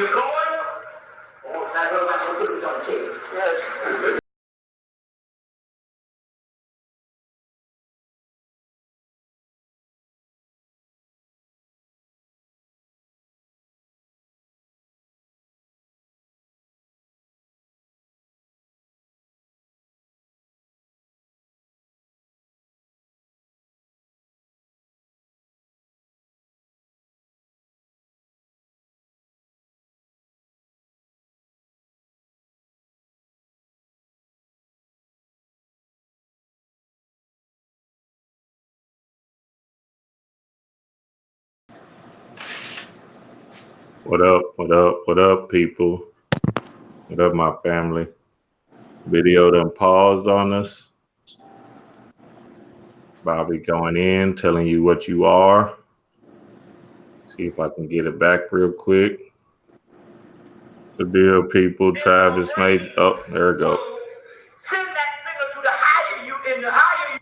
going? Oh, I heard about your boots on tape. Yes. What up? What up? What up, people? What up, my family? Video done paused on us. Bobby going in, telling you what you are. See if I can get it back real quick. The deal, people. Travis made. Oh, there it goes. Send that finger to the higher you in the higher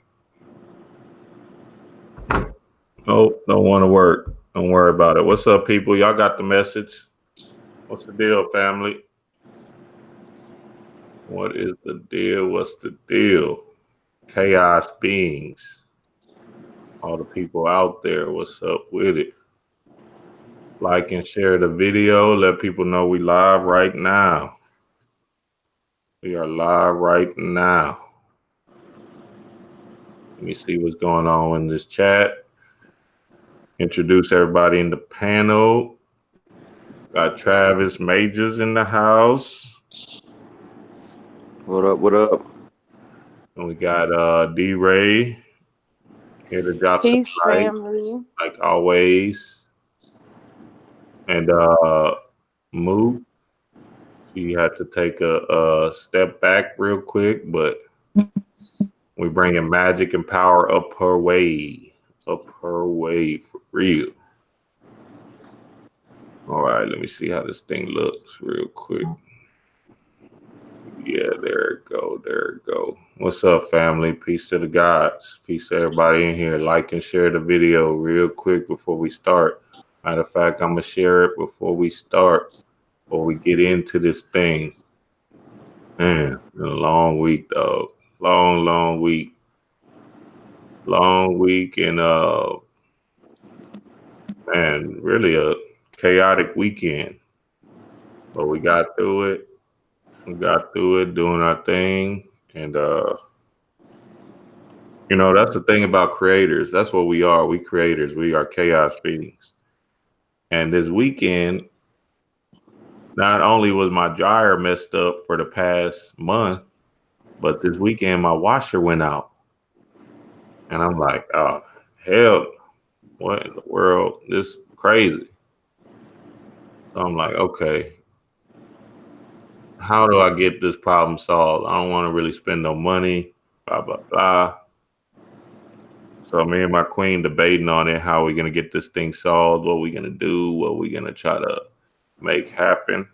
you. Oh, don't want to work. Don't worry about it. What's up, people? Y'all got the message? What's the deal, family? What is the deal? What's the deal? Chaos beings. All the people out there, what's up with it? Like and share the video. Let people know we live right now. We are live right now. Let me see what's going on in this chat. Introduce everybody in the panel. Got Travis Majors in the house. What up, what up? And we got D-Ray here to drop some Peace, light, family. like always. And Moot, she had to take a step back real quick, but we bringing magic and power up her way for real. All right, let me see how this thing looks real quick. Yeah, there it go. There it go. What's up, family? Peace to the gods. Peace to everybody in here. Like and share the video real quick before we start. Matter of fact, I'm going to share it before we start, before we get into this thing. Man, been a long week, dog. Long week. Long week and, man, really a chaotic weekend. But we got through it. We got through it, doing our thing. And, you know, that's the thing about creators. That's what we are. We creators. We are chaos beings. And this weekend, not only was my dryer messed up for the past month, but this weekend my washer went out. And I'm like, oh, hell, what in the world? This is crazy. So I'm like, okay, how do I get this problem solved? I don't want to really spend no money, blah, blah, blah. So me and my queen debating on it, how we're going to get this thing solved, what we're going to do, what we're going to try to make happen.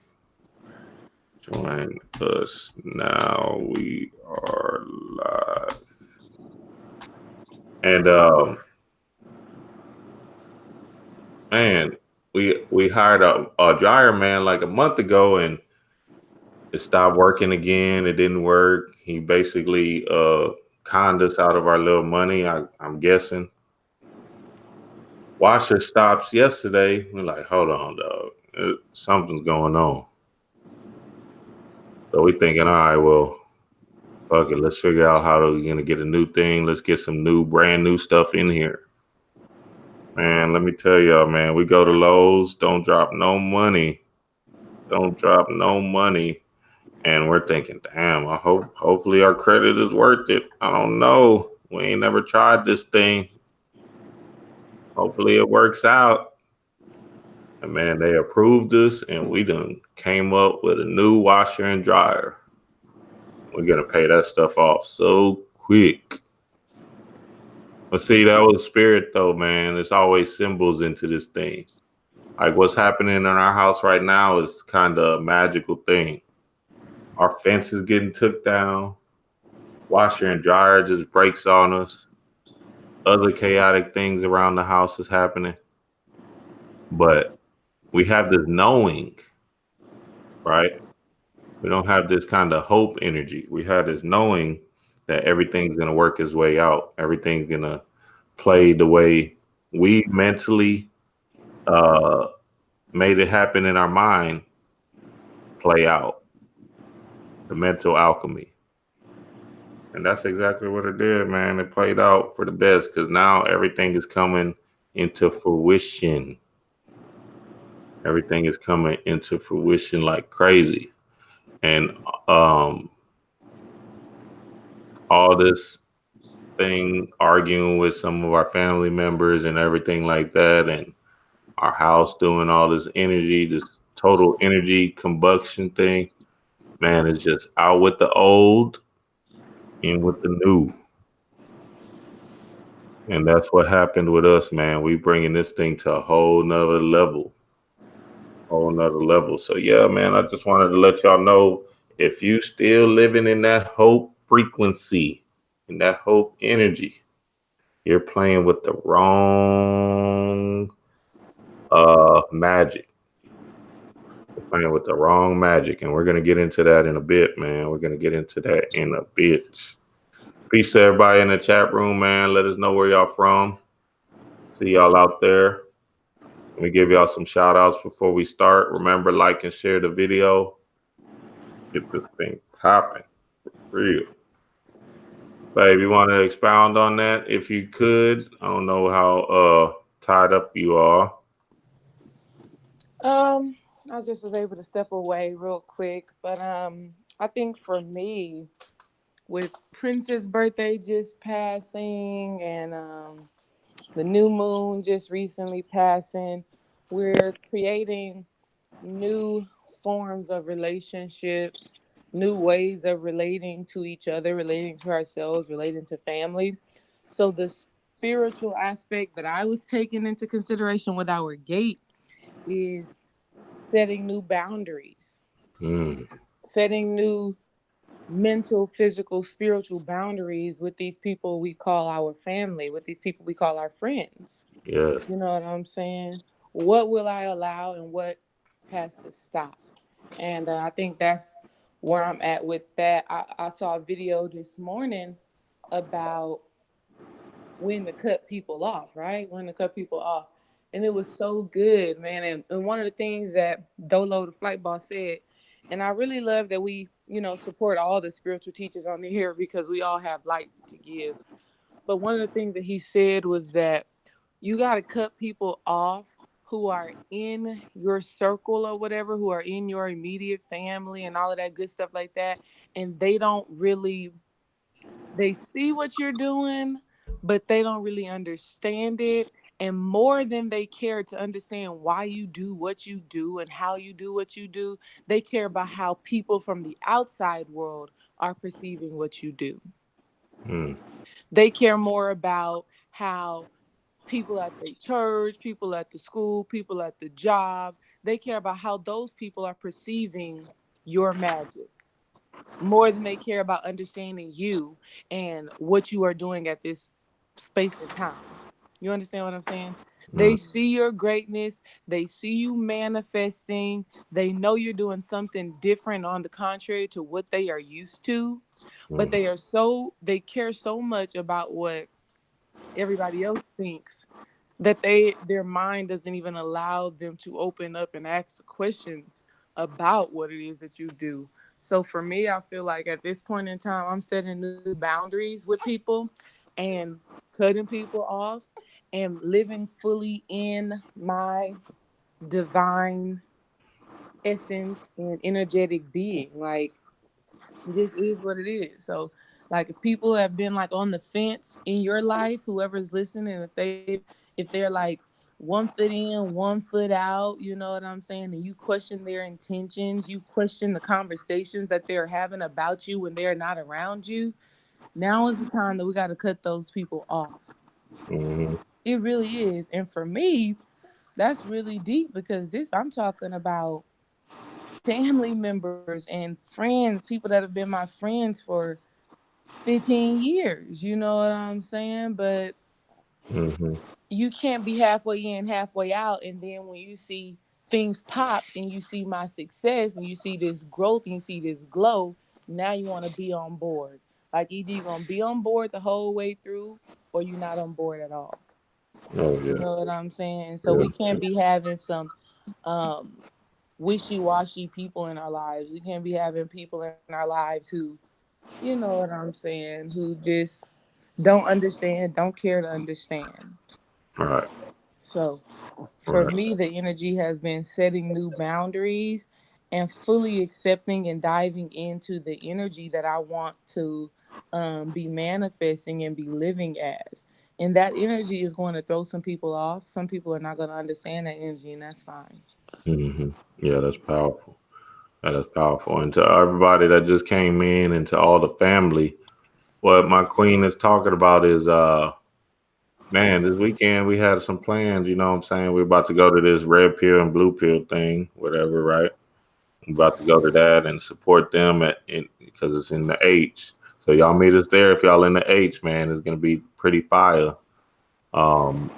Join us now. We are live. And man, we hired a dryer man like a month ago, and it stopped working again. It didn't work. He basically conned us out of our little money, I'm guessing. Washer stops yesterday. We're like, hold on, dog. Something's going on. So we're thinking, all right, well, fuck it. Let's figure out how we're going to get a new thing. Let's get some brand new stuff in here. Man, let me tell y'all, man, we go to Lowe's. Don't drop no money. Don't drop no money. And we're thinking, damn, hopefully our credit is worth it. I don't know. We ain't never tried this thing. Hopefully it works out. And man, they approved us, and we done came up with a new washer and dryer. We're gonna pay that stuff off so quick. But see, that was spirit though, man. There's always symbols into this thing. Like what's happening in our house right now is kind of a magical thing. Our fence is getting took down. Washer and dryer just breaks on us. Other chaotic things around the house is happening. But we have this knowing right? We don't have this kind of hope energy. We have this knowing that everything's going to work its way out. Everything's going to play the way we mentally uh, made it happen in our mind play out. The mental alchemy. And that's exactly what it did, man. It played out for the best because now everything is coming into fruition. Everything is coming into fruition like crazy. And um, all this thing arguing with some of our family members and everything like that, and our house doing all this energy, this total energy combustion thing, man, is just out with the old, in with the new. And that's what happened with us, man. We bringing this thing to a whole nother level. So yeah, man, I just wanted to let y'all know, if you still living in that hope frequency, in that hope energy, you're playing with the wrong magic. You're playing with the wrong magic. And we're gonna get into that in a bit, man. We're gonna get into that in a bit. Peace to everybody in the chat room, man. Let us know where y'all from. See y'all out there. Let me give y'all some shout outs before we start. Remember, like and share the video. Get this thing popping. Real. Babe, you want to expound on that if you could? I don't know how tied up you are. I just was able to step away real quick, but I think for me, with Prince's birthday just passing and the new moon just recently passing, we're creating new forms of relationships, new ways of relating to each other, relating to ourselves, relating to family. So the spiritual aspect that I was taking into consideration with our gate is setting new boundaries, setting new mental, physical, spiritual boundaries with these people we call our family, with these people we call our friends. Yes. You know what I'm saying? What will I allow and what has to stop? And I think that's where I'm at with that. I saw a video this morning about when to cut people off, right? When to cut people off. And it was so good, man. And one of the things that Dolo, the flight boss, said, and I really love that we, support all the spiritual teachers on here because we all have light to give. But one of the things that he said was that you got to cut people off who are in your circle or whatever, who are in your immediate family and all of that good stuff like that. And they see what you're doing, but they don't really understand it. And more than they care to understand why you do what you do and how you do what you do, they care about how people from the outside world are perceiving what you do. They care more about how people at the church, people at the school, people at the job, they care about how those people are perceiving your magic more than they care about understanding you and what you are doing at this space and time. You understand what I'm saying? They see your greatness. They see you manifesting. They know you're doing something different on the contrary to what they are used to. But they care so much about what everybody else thinks that their mind doesn't even allow them to open up and ask questions about what it is that you do. So for me, I feel like at this point in time, I'm setting new boundaries with people and cutting people off and living fully in my divine essence and energetic being. Like, just is what it is. So like if people have been like on the fence in your life, whoever's listening, if they're like 1 foot in, 1 foot out, you know what I'm saying, and you question their intentions, you question the conversations that they're having about you when they're not around you, now is the time that we got to cut those people off. It really is. And for me, that's really deep because I'm talking about family members and friends, people that have been my friends for 15 years. You know what I'm saying? But you can't be halfway in, halfway out. And then when you see things pop and you see my success and you see this growth and you see this glow, now you want to be on board. Like either you're going to be on board the whole way through or you're not on board at all. Oh You yeah. know what I'm saying? So Yeah. we can't be having some wishy-washy people in our lives. We can't be having people in our lives who, you know what I'm saying, who just don't understand, don't care to understand. Right. So for Right. me, the energy has been setting new boundaries and fully accepting and diving into the energy that I want to be manifesting and be living as. And that energy is going to throw some people off. Some people are not going to understand that energy, and that's fine. Hmm. Yeah, that's powerful. That is powerful. And to everybody that just came in and to all the family, what my queen is talking about is man, this weekend we had some plans, you know what I'm saying? We're about to go to this red pill and blue pill thing, whatever, right? I'm about to go to that and support them because it's in the H. So y'all meet us there if y'all in the H, man. It's gonna be pretty fire. Um,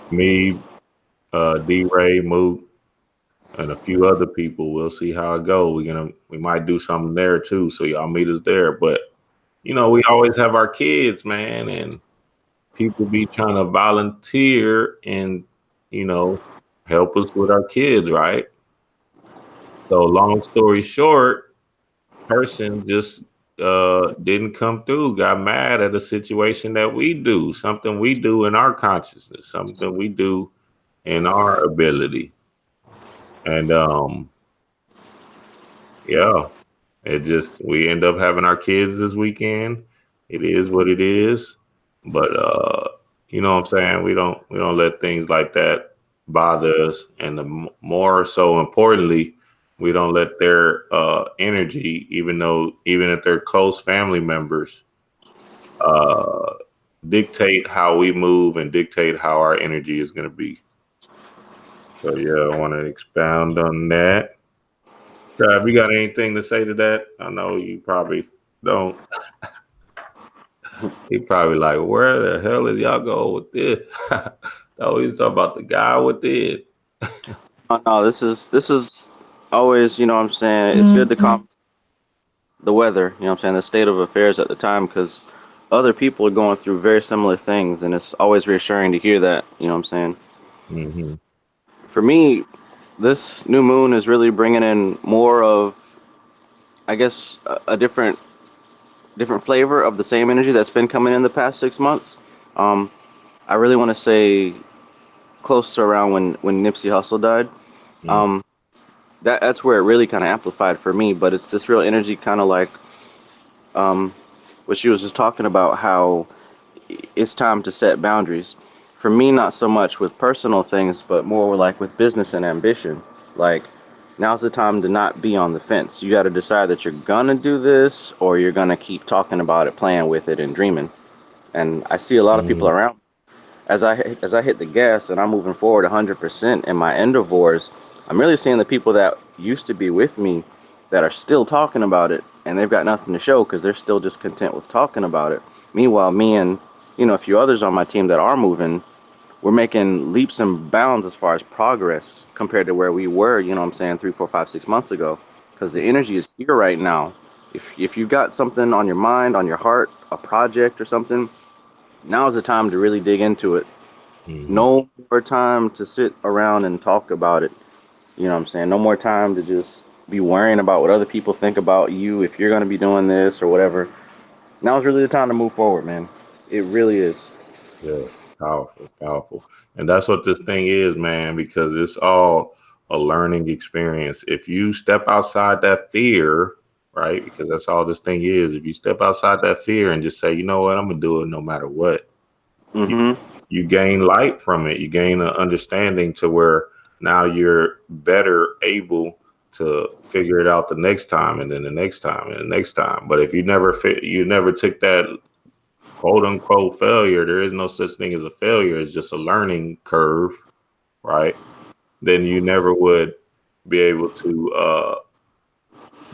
me, D Ray, Mook, and a few other people. We'll see how it go. We might do something there too. So y'all meet us there. But you know, we always have our kids, man, and people be trying to volunteer and you know help us with our kids, right? So long story short, person just didn't come through, got mad at a situation that we do, something we do in our consciousness, something we do in our ability. And yeah, it just we end up having our kids this weekend. It is what it is. But you know what I'm saying? We don't let things like that bother us. And more so importantly, we don't let their energy, even if they're close family members, uh dictate how we move and dictate how our energy is gonna be. So yeah, I want to expound on that. Have you got anything to say to that? I know you probably don't. He probably like, where the hell is y'all going with this? Always talk about the guy with it. No, this is always, you know what I'm saying, it's good to calm the weather, you know what I'm saying, the state of affairs at the time, because other people are going through very similar things, and it's always reassuring to hear that, you know what I'm saying. Mm-hmm. For me, this new moon is really bringing in more of, I guess, a different flavor of the same energy that's been coming in the past 6 months. Um, I really want to say close to around when Nipsey Hussle died. Mm-hmm. Um, that's where it really kind of amplified for me. But it's this real energy, kind of like um, what she was just talking about, how it's time to set boundaries. For me, not so much with personal things, but more like with business and ambition. Like, now's the time to not be on the fence. You got to decide that you're gonna do this, or you're gonna keep talking about it, playing with it, and dreaming. And I see a lot of people Mm-hmm. around as I hit the gas and I'm moving forward 100% in my endeavors. I'm really seeing the people that used to be with me that are still talking about it, and they've got nothing to show because they're still just content with talking about it. Meanwhile, me and a few others on my team that are moving, we're making leaps and bounds as far as progress compared to where we were. You know what I'm saying, 3, 4, 5, 6 months ago, because the energy is here right now. If you've got something on your mind, on your heart, a project or something, now's the time to really dig into it. Mm-hmm. No more time to sit around and talk about it. You know what I'm saying? No more time to just be worrying about what other people think about you if you're going to be doing this or whatever. Now's really the time to move forward, man. It really is. Yes, powerful, powerful. And that's what this thing is, man, because it's all a learning experience. If you step outside that fear, right? Because that's all this thing is. If you step outside that fear and just say, you know what, I'm gonna do it no matter what, you, Mm-hmm. you gain light from it. You gain an understanding to where now you're better able to figure it out the next time and then the next time and the next time. But if you never took that quote unquote failure, there is no such thing as a failure. It's just a learning curve, right? Then you never would be able to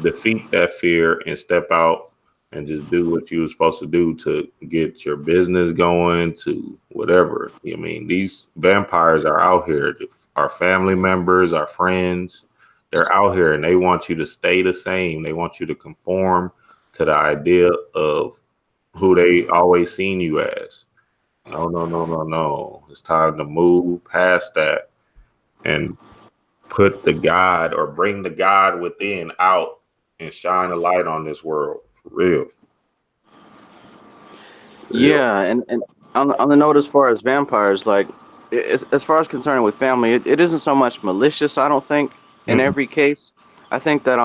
defeat that fear and step out and just do what you were supposed to do to get your business going, to whatever. I mean, these vampires are out here. our family members, our friends. They're out here and they want you to stay the same. They want you to conform to the idea of who they always seen you as. No, no, no, no, no. It's time to move past that and put the God or bring the God within out and shine a light on this world. For real. Yeah, and on the note as far as vampires, like as far as concerned with family, it isn't so much malicious, I don't think, in Mm-mm. every case. I think that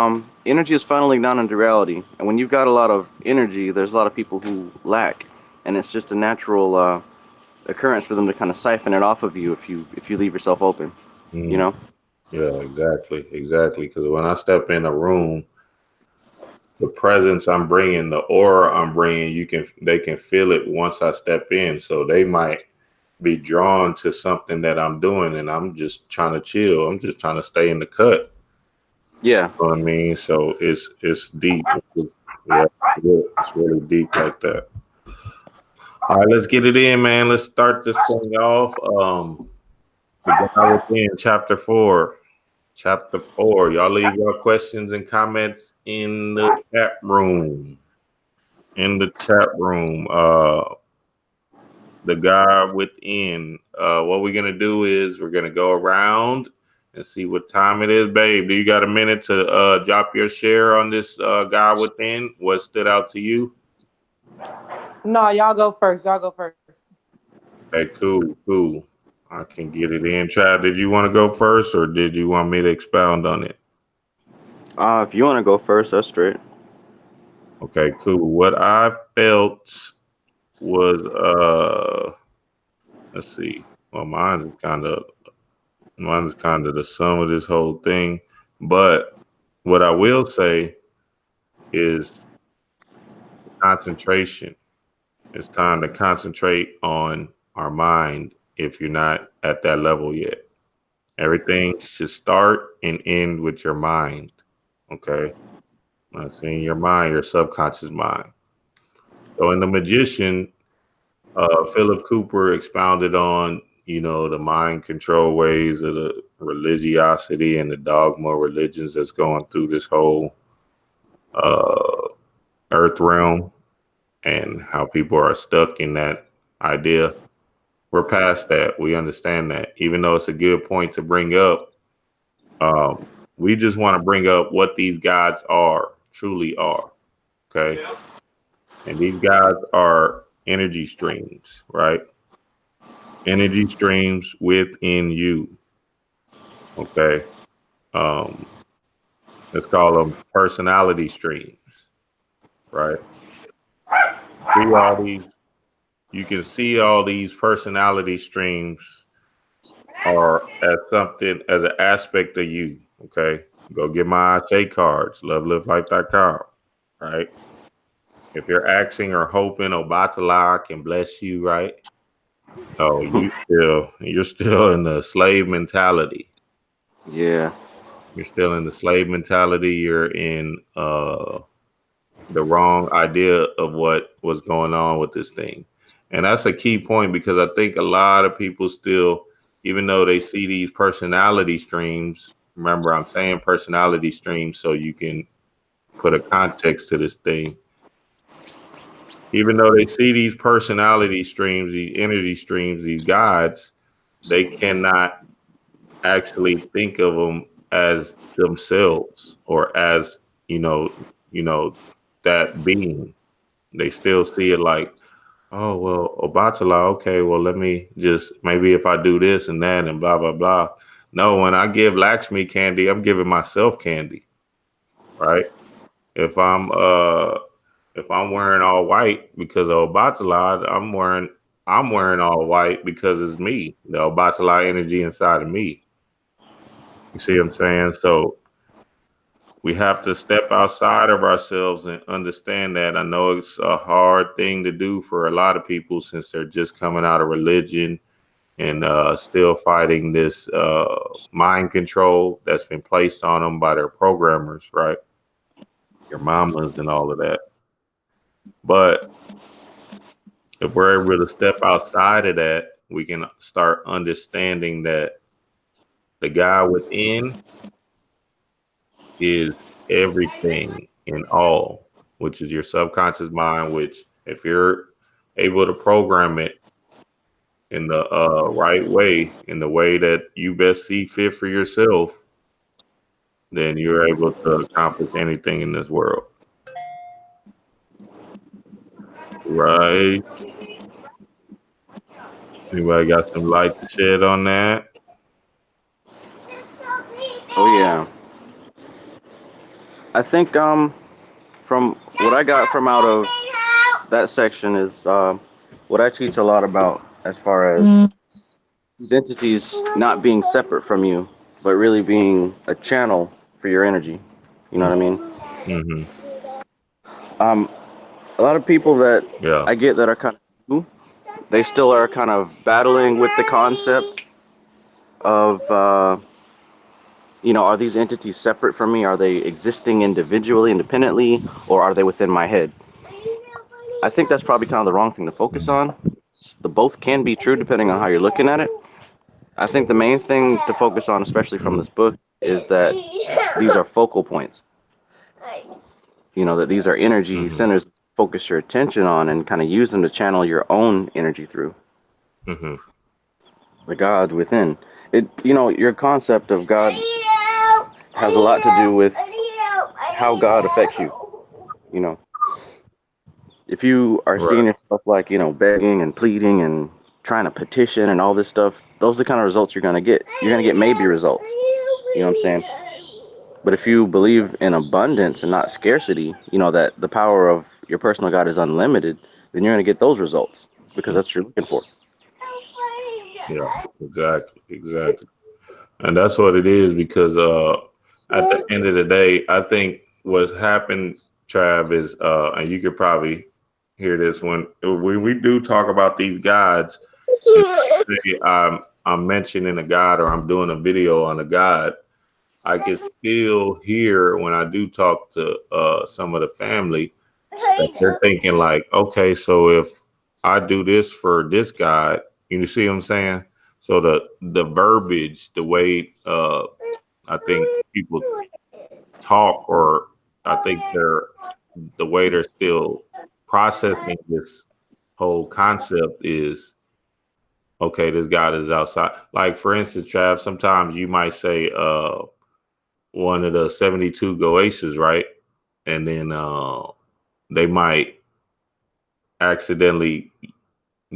energy is funneling down into reality, and when you've got a lot of energy, there's a lot of people who lack, and it's just a natural occurrence for them to kind of siphon it off of you if you leave yourself open, you Mm. know? Yeah, exactly. Because when I step in a room, the presence I'm bringing, the aura I'm bringing, they can feel it once I step in. So they might be drawn to something that I'm doing, and I'm just trying to chill. I'm just trying to stay in the cut. Yeah. You know what I mean? So it's deep. Yeah, it's really deep like that. All right, let's get it in, man. Let's start this thing off. The guy within chapter 4. Chapter 4. Y'all leave your questions and comments in the chat room. The guy within. What we're gonna do is we're gonna go around and see what time it is, babe. Do you got a minute to drop your share on this guy within? What stood out to you? No, y'all go first. Y'all go first. Okay, cool. I can get it in. Chad, did you want to go first, or did you want me to expound on it? If you want to go first, that's straight. Okay, cool. What I felt was let's see. Well, mine's kind of the sum of this whole thing. But what I will say is concentration. It's time to concentrate on our mind if you're not at that level yet. Everything should start and end with your mind. Okay. That's in your mind, your subconscious mind. So in The Magician, Phillip Cooper expounded on, the mind control ways of the religiosity and the dogma religions that's going through this whole uh, earth realm and how people are stuck in that idea. We're past that. We understand that. Even though it's a good point to bring up, we just want to bring up what these gods truly are. Okay. And these gods are energy streams, right? Energy streams within you. Okay. Um, let's call them personality streams, right? See all these, you can see all these personality streams are as something as an aspect of you. Okay. Go get my J cards, loveliftlife.com, right? If you're asking or hoping Obatala can bless you, right? No, you're still in the slave mentality. Yeah. You're still in the slave mentality. You're in the wrong idea of what was going on with this thing. And that's a key point because I think a lot of people still, even though they see these personality streams, remember I'm saying personality streams so you can put a context to this thing. Even though they see these personality streams, these energy streams, these gods, they cannot actually think of them as themselves or as you know that being. They still see it like, oh well, Obatala, okay, well let me just maybe if I do this and that and blah blah blah. No, when I give Lakshmi candy, I'm giving myself candy, right? If I'm wearing all white because of Obatala, I'm wearing all white because it's me, the Obatala energy inside of me. You see what I'm saying? So we have to step outside of ourselves and understand that. I know it's a hard thing to do for a lot of people since they're just coming out of religion and still fighting this mind control that's been placed on them by their programmers, right? Your mamas and all of that. But if we're able to step outside of that, we can start understanding that the guy within is everything in all, which is your subconscious mind, which if you're able to program it in the right way, in the way that you best see fit for yourself, then you're able to accomplish anything in this world. Right? Anybody got some light to shed on that? Oh yeah. I think from what I got from out of that section is what I teach a lot about as far as these entities not being separate from you, but really being a channel for your energy. You know what I mean? Mm-hmm. A lot of people that Yeah. I get that are kind of new, they still are kind of battling with the concept of are these entities separate from me? Are they existing individually, independently, or are they within my head? I think that's probably kind of the wrong thing to focus on. The both can be true depending on how you're looking at it. I think the main thing to focus on, especially from this book, is that these are focal points. That these are energy centers to focus your attention on and kind of use them to channel your own energy through. Mm-hmm. The God within. Your concept of God has a lot to do with how God affects you. If you are seeing yourself like, begging and pleading and trying to petition and all this stuff, those are the kind of results you're going to get. You're going to get maybe results. You know what I'm saying? But if you believe in abundance and not scarcity, that the power of your personal God is unlimited, then you're going to get those results because that's what you're looking for. Yeah, exactly. And that's what it is because at the end of the day, I think what happened, Trav, is and you could probably hear this when we do talk about these guides. I'm mentioning a guide or I'm doing a video on a guide. I can still hear when I do talk to some of the family that they're thinking like, okay, so if I do this for this guide, you see what I'm saying? So the verbiage, the way I think people talk, or I think the way they're still processing this whole concept is, okay, this God is outside. Like for instance, Trav, sometimes you might say one of the 72 Goetia, right? And then they might accidentally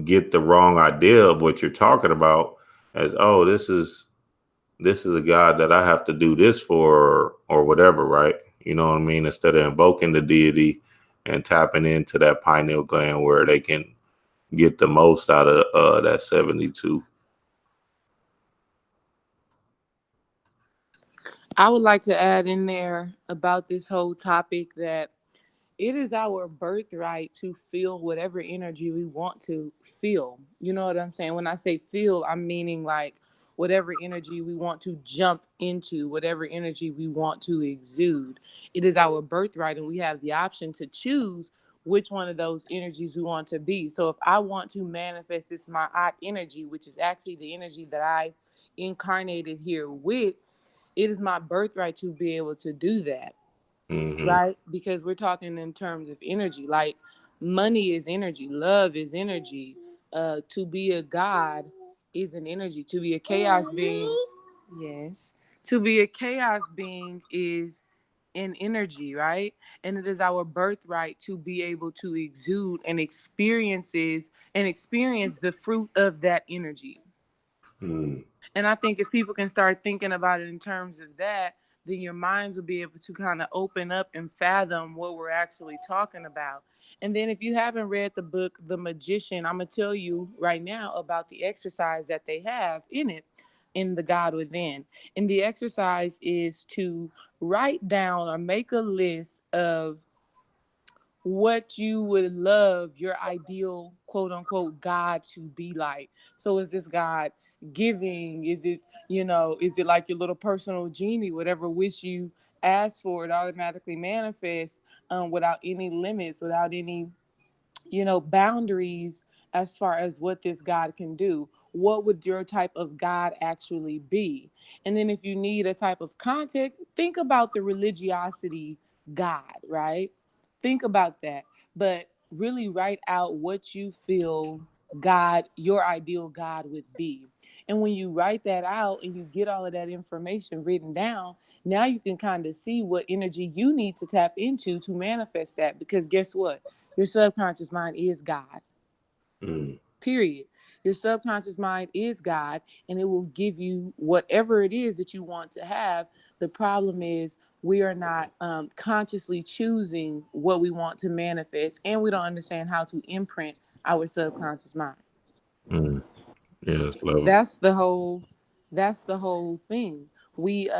get the wrong idea of what you're talking about as, oh, this is a God that I have to do this for or whatever, right? You know what I mean? Instead of invoking the deity and tapping into that pineal gland where they can get the most out of that 72. I would like to add in there about this whole topic that it is our birthright to feel whatever energy we want to feel. You know what I'm saying? When I say feel, I'm meaning like whatever energy we want to jump into, whatever energy we want to exude. It is our birthright, and we have the option to choose which one of those energies we want to be. So if I want to manifest this my energy, which is actually the energy that I incarnated here with, it is my birthright to be able to do that. Mm-hmm. Right? Because we're talking in terms of energy. Like money is energy, love is energy. To be a god is an energy. To be a chaos being, yes. To be a chaos being is an energy, right? And it is our birthright to be able to exude and experience the fruit of that energy. Mm-hmm. And I think if people can start thinking about it in terms of that, then your minds will be able to kind of open up and fathom what we're actually talking about. And then if you haven't read the book, The Magician, I'm going to tell you right now about the exercise that they have in it, in The God Within. And the exercise is to write down or make a list of what you would love your ideal quote unquote God to be like. So is this God giving? Is it, is it like your little personal genie? Whatever wish you ask for, it automatically manifests without any limits, without any boundaries as far as what this God can do? what would your type of God actually be? And then if you need a type of context, think about the religiosity God, right? Think about that. But really write out what you feel God, your ideal God would be. And when you write that out and you get all of that information written down, now you can kind of see what energy you need to tap into to manifest that. Because guess what? Your subconscious mind is God. Mm. Period. Your subconscious mind is God, and it will give you whatever it is that you want to have. The problem is we are not consciously choosing what we want to manifest, and we don't understand how to imprint our subconscious mind. Mm. Yes, love it. That's the whole. That's the whole thing. We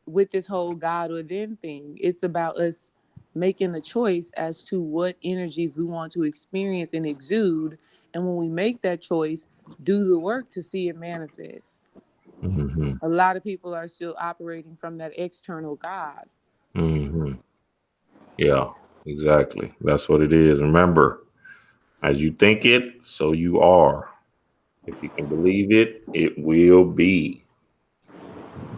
with this whole God or them thing, it's about us making a choice as to what energies we want to experience and exude. And when we make that choice, do the work to see it manifest. Mm-hmm. A lot of people are still operating from that external God. Mm-hmm. Yeah, exactly. That's what it is. Remember, as you think it, so you are. If you can believe it, it will be.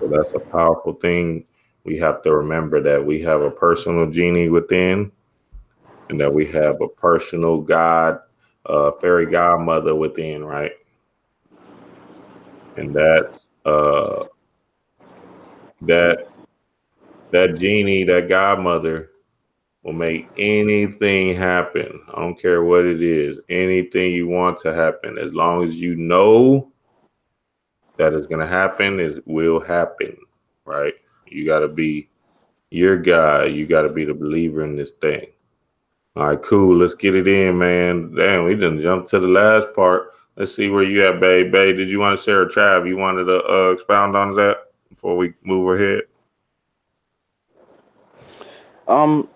So that's a powerful thing. We have to remember that we have a personal genie within, and that we have a personal God, fairy godmother within, right? And that that genie, that godmother, will make anything happen. I don't care what it is, anything you want to happen, as long as you know that it's gonna happen, it will happen, right? You gotta be your guy. You gotta be the believer in this thing. All right, cool. Let's get it in, man. Damn, we didn't jump to the last part. Let's see where you at, babe. Babe, did you want to share a Trav? You wanted to expound on that before we move ahead? Um,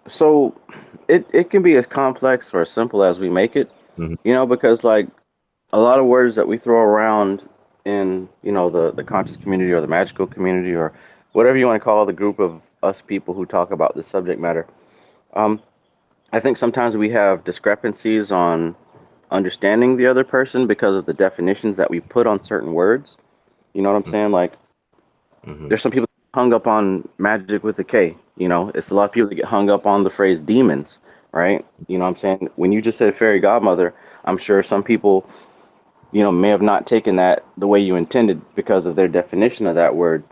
so it can be as complex or as simple as we make it, Mm-hmm. because like a lot of words that we throw around in, the conscious community or the magical community or whatever you want to call the group of us people who talk about this subject matter. Um, I think sometimes we have discrepancies on understanding the other person because of the definitions that we put on certain words. You know what I'm saying? Like, Mm-hmm. there's some people hung up on magic with a K. It's a lot of people that get hung up on the phrase demons, right? You know what I'm saying? When you just said fairy godmother, I'm sure some people, may have not taken that the way you intended because of their definition of that word.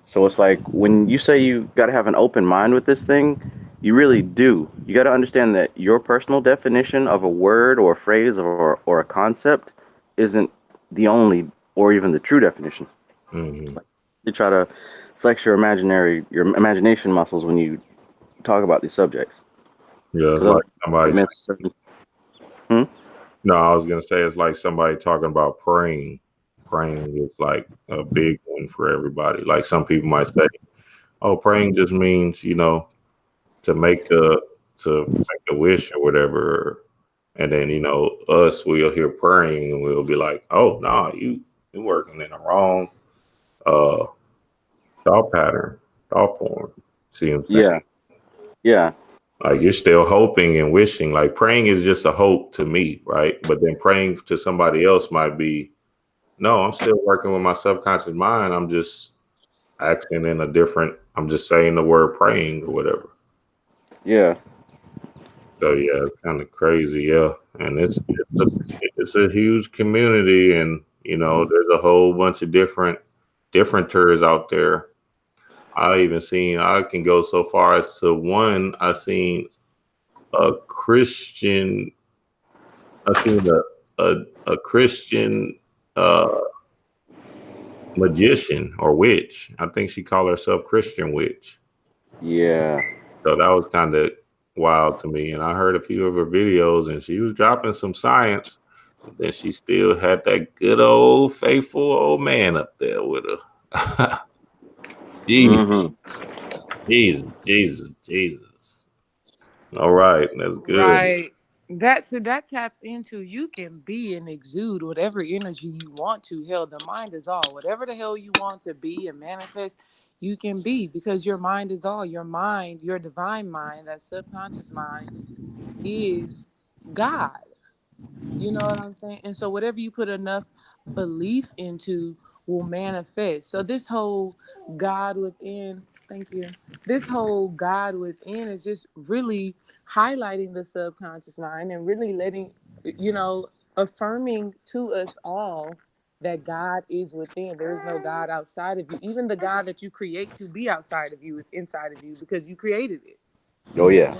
So it's like when you say you got to have an open mind with this thing, you really do. You got to understand that your personal definition of a word or a phrase or a concept isn't the only or even the true definition. Mm-hmm. You try to flex your imagination muscles when you talk about these subjects. Yeah, it's Because like other somebody. miss certain. Hmm? No, I was gonna say it's like somebody talking about praying. Praying is like a big one for everybody. Like some people might say, "Oh, praying just means to make a wish or whatever." And then us, we'll hear praying and we'll be like, "Oh, no, you working in the wrong uh thought pattern, thought form." See what I'm saying? Yeah, yeah, Like you're still hoping and wishing. Like praying is just a hope to me, right? But then praying to somebody else might be, no, I'm still working with my subconscious mind. I'm just acting in a different. I'm just saying the word praying or whatever. yeah, So yeah, it's kind of crazy, yeah. And it's a huge community, and there's a whole bunch of different tours out there. I can go so far as to one. A Christian. I seen a Christian uh, magician or witch. I think she called herself Christian witch. yeah. So that was kind of wild to me. And I heard a few of her videos, and she was dropping some science, but then she still had that good old faithful old man up there with her. Jesus, Mm-hmm. Jesus. All right, that's good. Right. That taps into you can be and exude whatever energy you want to. Hell, the mind is all. Whatever the hell you want to be and manifest, you can be because your mind is all. Your mind, your divine mind, that subconscious mind is God. You know what I'm saying? And so whatever you put enough belief into will manifest. So this whole God within, thank you. This whole God within is just really highlighting the subconscious mind and really letting, you know, affirming to us all that God is within. There is no God outside of you. Even the God that you create to be outside of you is inside of you because you created it. Oh yeah.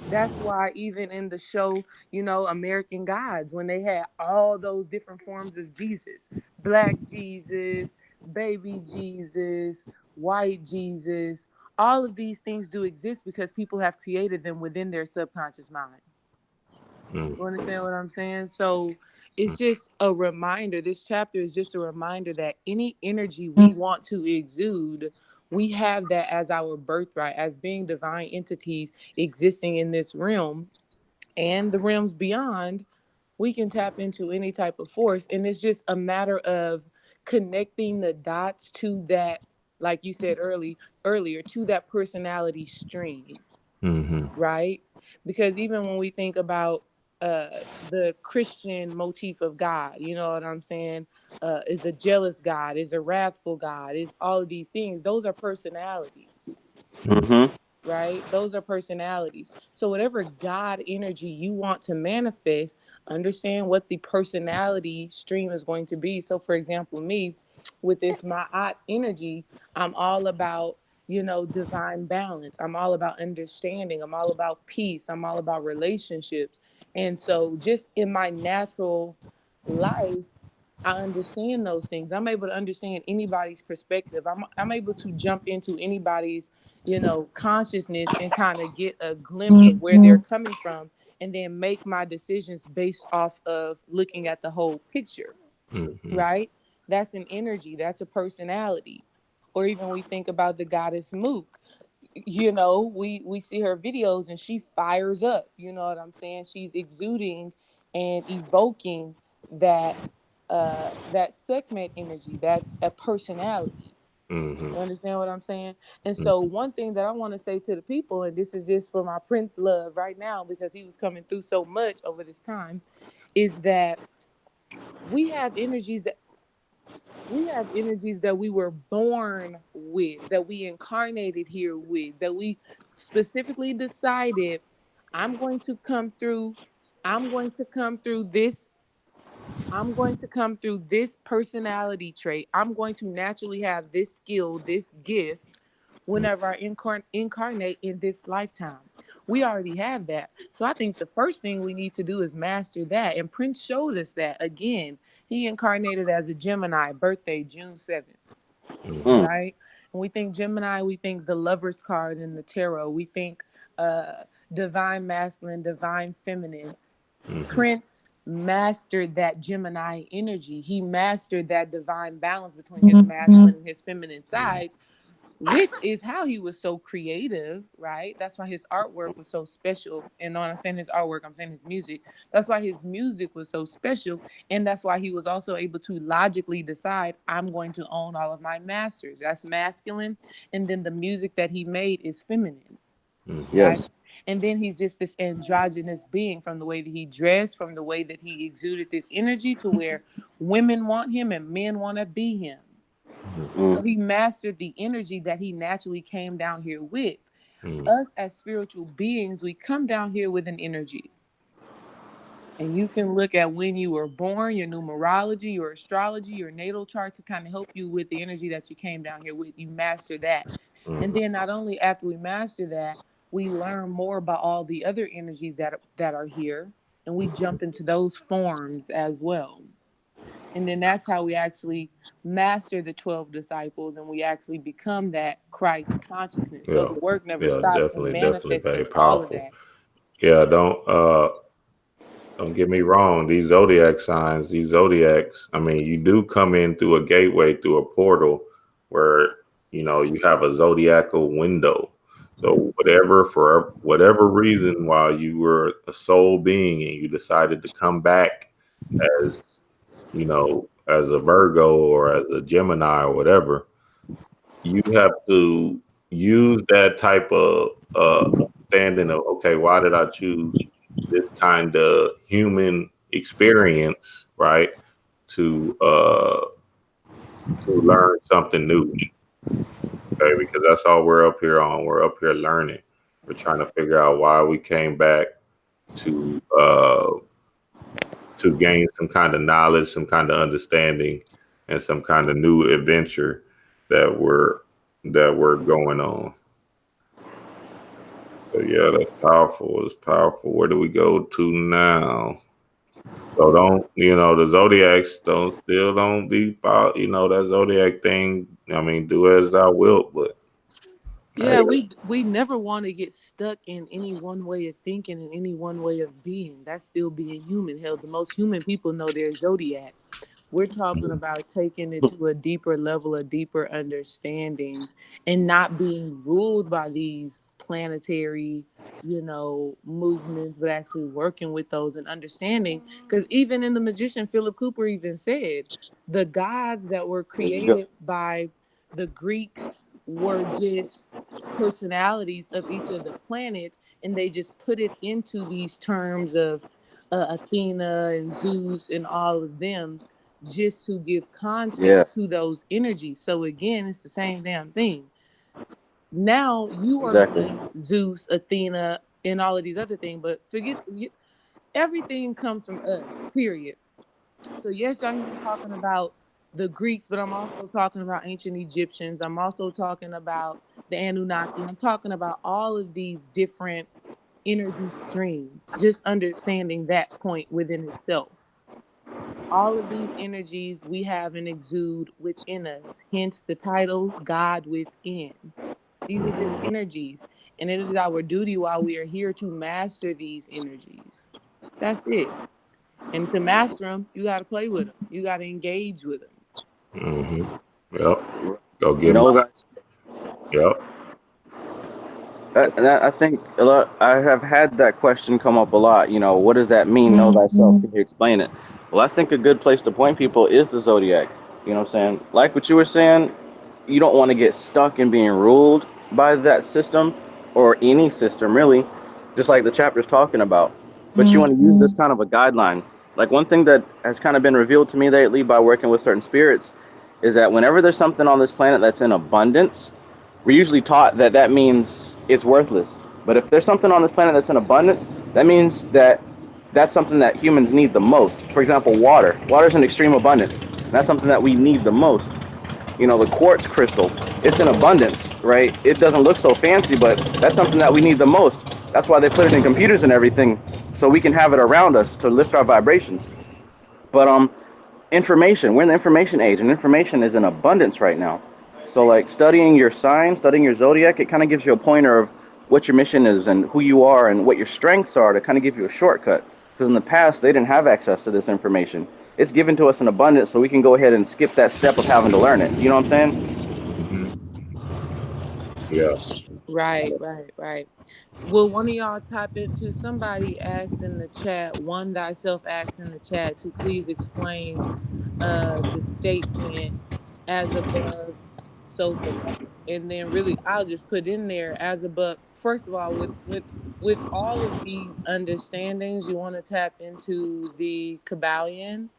That's why even in the show, you know, American Gods, when they had all those different forms of Jesus, black Jesus, baby Jesus, white Jesus, all of these things do exist because people have created them within their subconscious mind. Mm. You understand what I'm saying? So it's just a reminder. This chapter is just a reminder that any energy we want to exude, we have that as our birthright, as being divine entities existing in this realm and the realms beyond. We can tap into any type of force. And it's just a matter of connecting the dots to that, like you said earlier, to that personality stream, Mm-hmm. right? Because even when we think about the Christian motif of God, you know what I'm saying? Is a jealous God, is a wrathful God, is all of these things. Those are personalities, Mm-hmm. right? Those are personalities. So whatever God energy you want to manifest, understand what the personality stream is going to be. So for example, me with this my energy, I'm all about, you know, divine balance. I'm all about understanding. I'm all about peace. I'm all about relationships. And so just in my natural life, I understand those things. I'm able to understand anybody's perspective. I'm able to jump into anybody's, you know, consciousness and kind of get a glimpse of where they're coming from and then make my decisions based off of looking at the whole picture, Mm-hmm. right? That's an energy, that's a personality. Or even we think about the goddess Mook. You know, we see her videos and she fires up, you know what I'm saying? She's exuding and evoking that that segment energy. That's a personality. Mm-hmm. You understand what I'm saying? And so one thing that I want to say to the people, and this is just for my Prince love right now because he was coming through so much over this time, is that we have energies that we were born with, that we incarnated here with, that we specifically decided, I'm going to come through, I'm going to come through this I'm going to come through this personality trait. I'm going to naturally have this skill, this gift whenever I incarnate in this lifetime. We already have that. So I think the first thing we need to do is master that. And Prince showed us that again. He incarnated as a Gemini, birthday June 7th, Mm-hmm. Mm. right? When we think Gemini, we think the Lover's card in the tarot. We think divine masculine, divine feminine. Mm-hmm. Prince mastered that Gemini energy. He mastered that divine balance between his masculine and his feminine sides, which is how he was so creative, right? That's why his artwork was so special. And when I'm saying his artwork, I'm saying his music. That's why his music was so special. And that's why he was also able to logically decide, I'm going to own all of my masters. That's masculine. And then the music that he made is feminine, Mm-hmm. right? Yes. And then he's just this androgynous being from the way that he dressed, from the way that he exuded this energy to where women want him and men want to be him. So Mm. he mastered the energy that he naturally came down here with. Mm-hmm. Us as spiritual beings, we come down here with an energy. And you can look at when you were born, your numerology, your astrology, your natal chart to kind of help you with the energy that you came down here with. You master that. And then not only after we master that, we learn more about all the other energies that are here and we jump into those forms as well. And then that's how we actually master the 12 disciples and we actually become that Christ consciousness. So Yeah. the work never Yeah, stops from definitely very manifesting all of powerful. that. Yeah, don't get me wrong. These zodiac signs, these zodiacs, I mean, you do come in through a gateway, through a portal where, you know, you have a zodiacal window. So for whatever reason, while you were a soul being and you decided to come back as, you know, as a Virgo or as a Gemini or whatever, you have to use that type of understanding of, okay, why did I choose this kind of human experience, right? To learn something new. Okay, because that's all we're up here on. We're up here learning. We're trying to figure out why we came back to gain some kind of knowledge, some kind of understanding, and some kind of new adventure that we're going on. So yeah, that's powerful. It's powerful. Where do we go to now? So don't, the zodiacs don't be foul, that zodiac thing. I mean, do as thou wilt, but Yeah, we never want to get stuck in any one way of thinking and any one way of being. That's still being human. Hell, the most human people know their zodiac. We're talking about taking it to a deeper level, a deeper understanding, and not being ruled by these planetary, movements, but actually working with those and understanding. Because even in the Magician, Phillip Cooper even said the gods that were created by the Greeks were just personalities of each of the planets, and they just put it into these terms of Athena and Zeus and all of them, just to give context to those energies. So again, it's the same damn thing. Now you are being Zeus, Athena, and all of these other things, but everything comes from us, period. So yes, y'all hear me talking about the Greeks, but I'm also talking about ancient Egyptians. I'm also talking about the Anunnaki. I'm talking about all of these different energy streams, just understanding that point within itself. All of these energies we have and exude within us, hence the title God Within. These are just energies, and it is our duty while we are here to master these energies. That's it. And to master them, you got to play with them. You got to engage with them. Mm-hmm. Yep. Go get them. Yep. I think a lot. I have had that question come up a lot. What does that mean? Know thyself. Can you explain it? Well, I think a good place to point people is the zodiac. You know what I'm saying? Like what you were saying, you don't want to get stuck in being ruled by that system or any system, really, just like the chapter's talking about. But you want to use this kind of a guideline. Like one thing that has kind of been revealed to me lately by working with certain spirits is that whenever there's something on this planet that's in abundance, we're usually taught that that means it's worthless. But if there's something on this planet that's in abundance, that means that that's something that humans need the most. For example, water. Water's in extreme abundance. That's something that we need the most. The quartz crystal, it's in abundance, right? It doesn't look so fancy, but that's something that we need the most. That's why they put it in computers and everything, so we can have it around us to lift our vibrations. But information, we're in the information age, and information is in abundance right now. So like studying your sign, studying your zodiac, it kind of gives you a pointer of what your mission is and who you are and what your strengths are, to kind of give you a shortcut. Because in the past, they didn't have access to this information. It's given to us in abundance, so we can go ahead and skip that step of having to learn it. You know what I'm saying? Mm-hmm. Yeah. Right. Will one of y'all type into, somebody asks in the chat, one thyself asks in the chat, to please explain the statement as above, so below. And then really I'll just put in there as above. First of all, with all of these understandings, you want to tap into the Kabbalion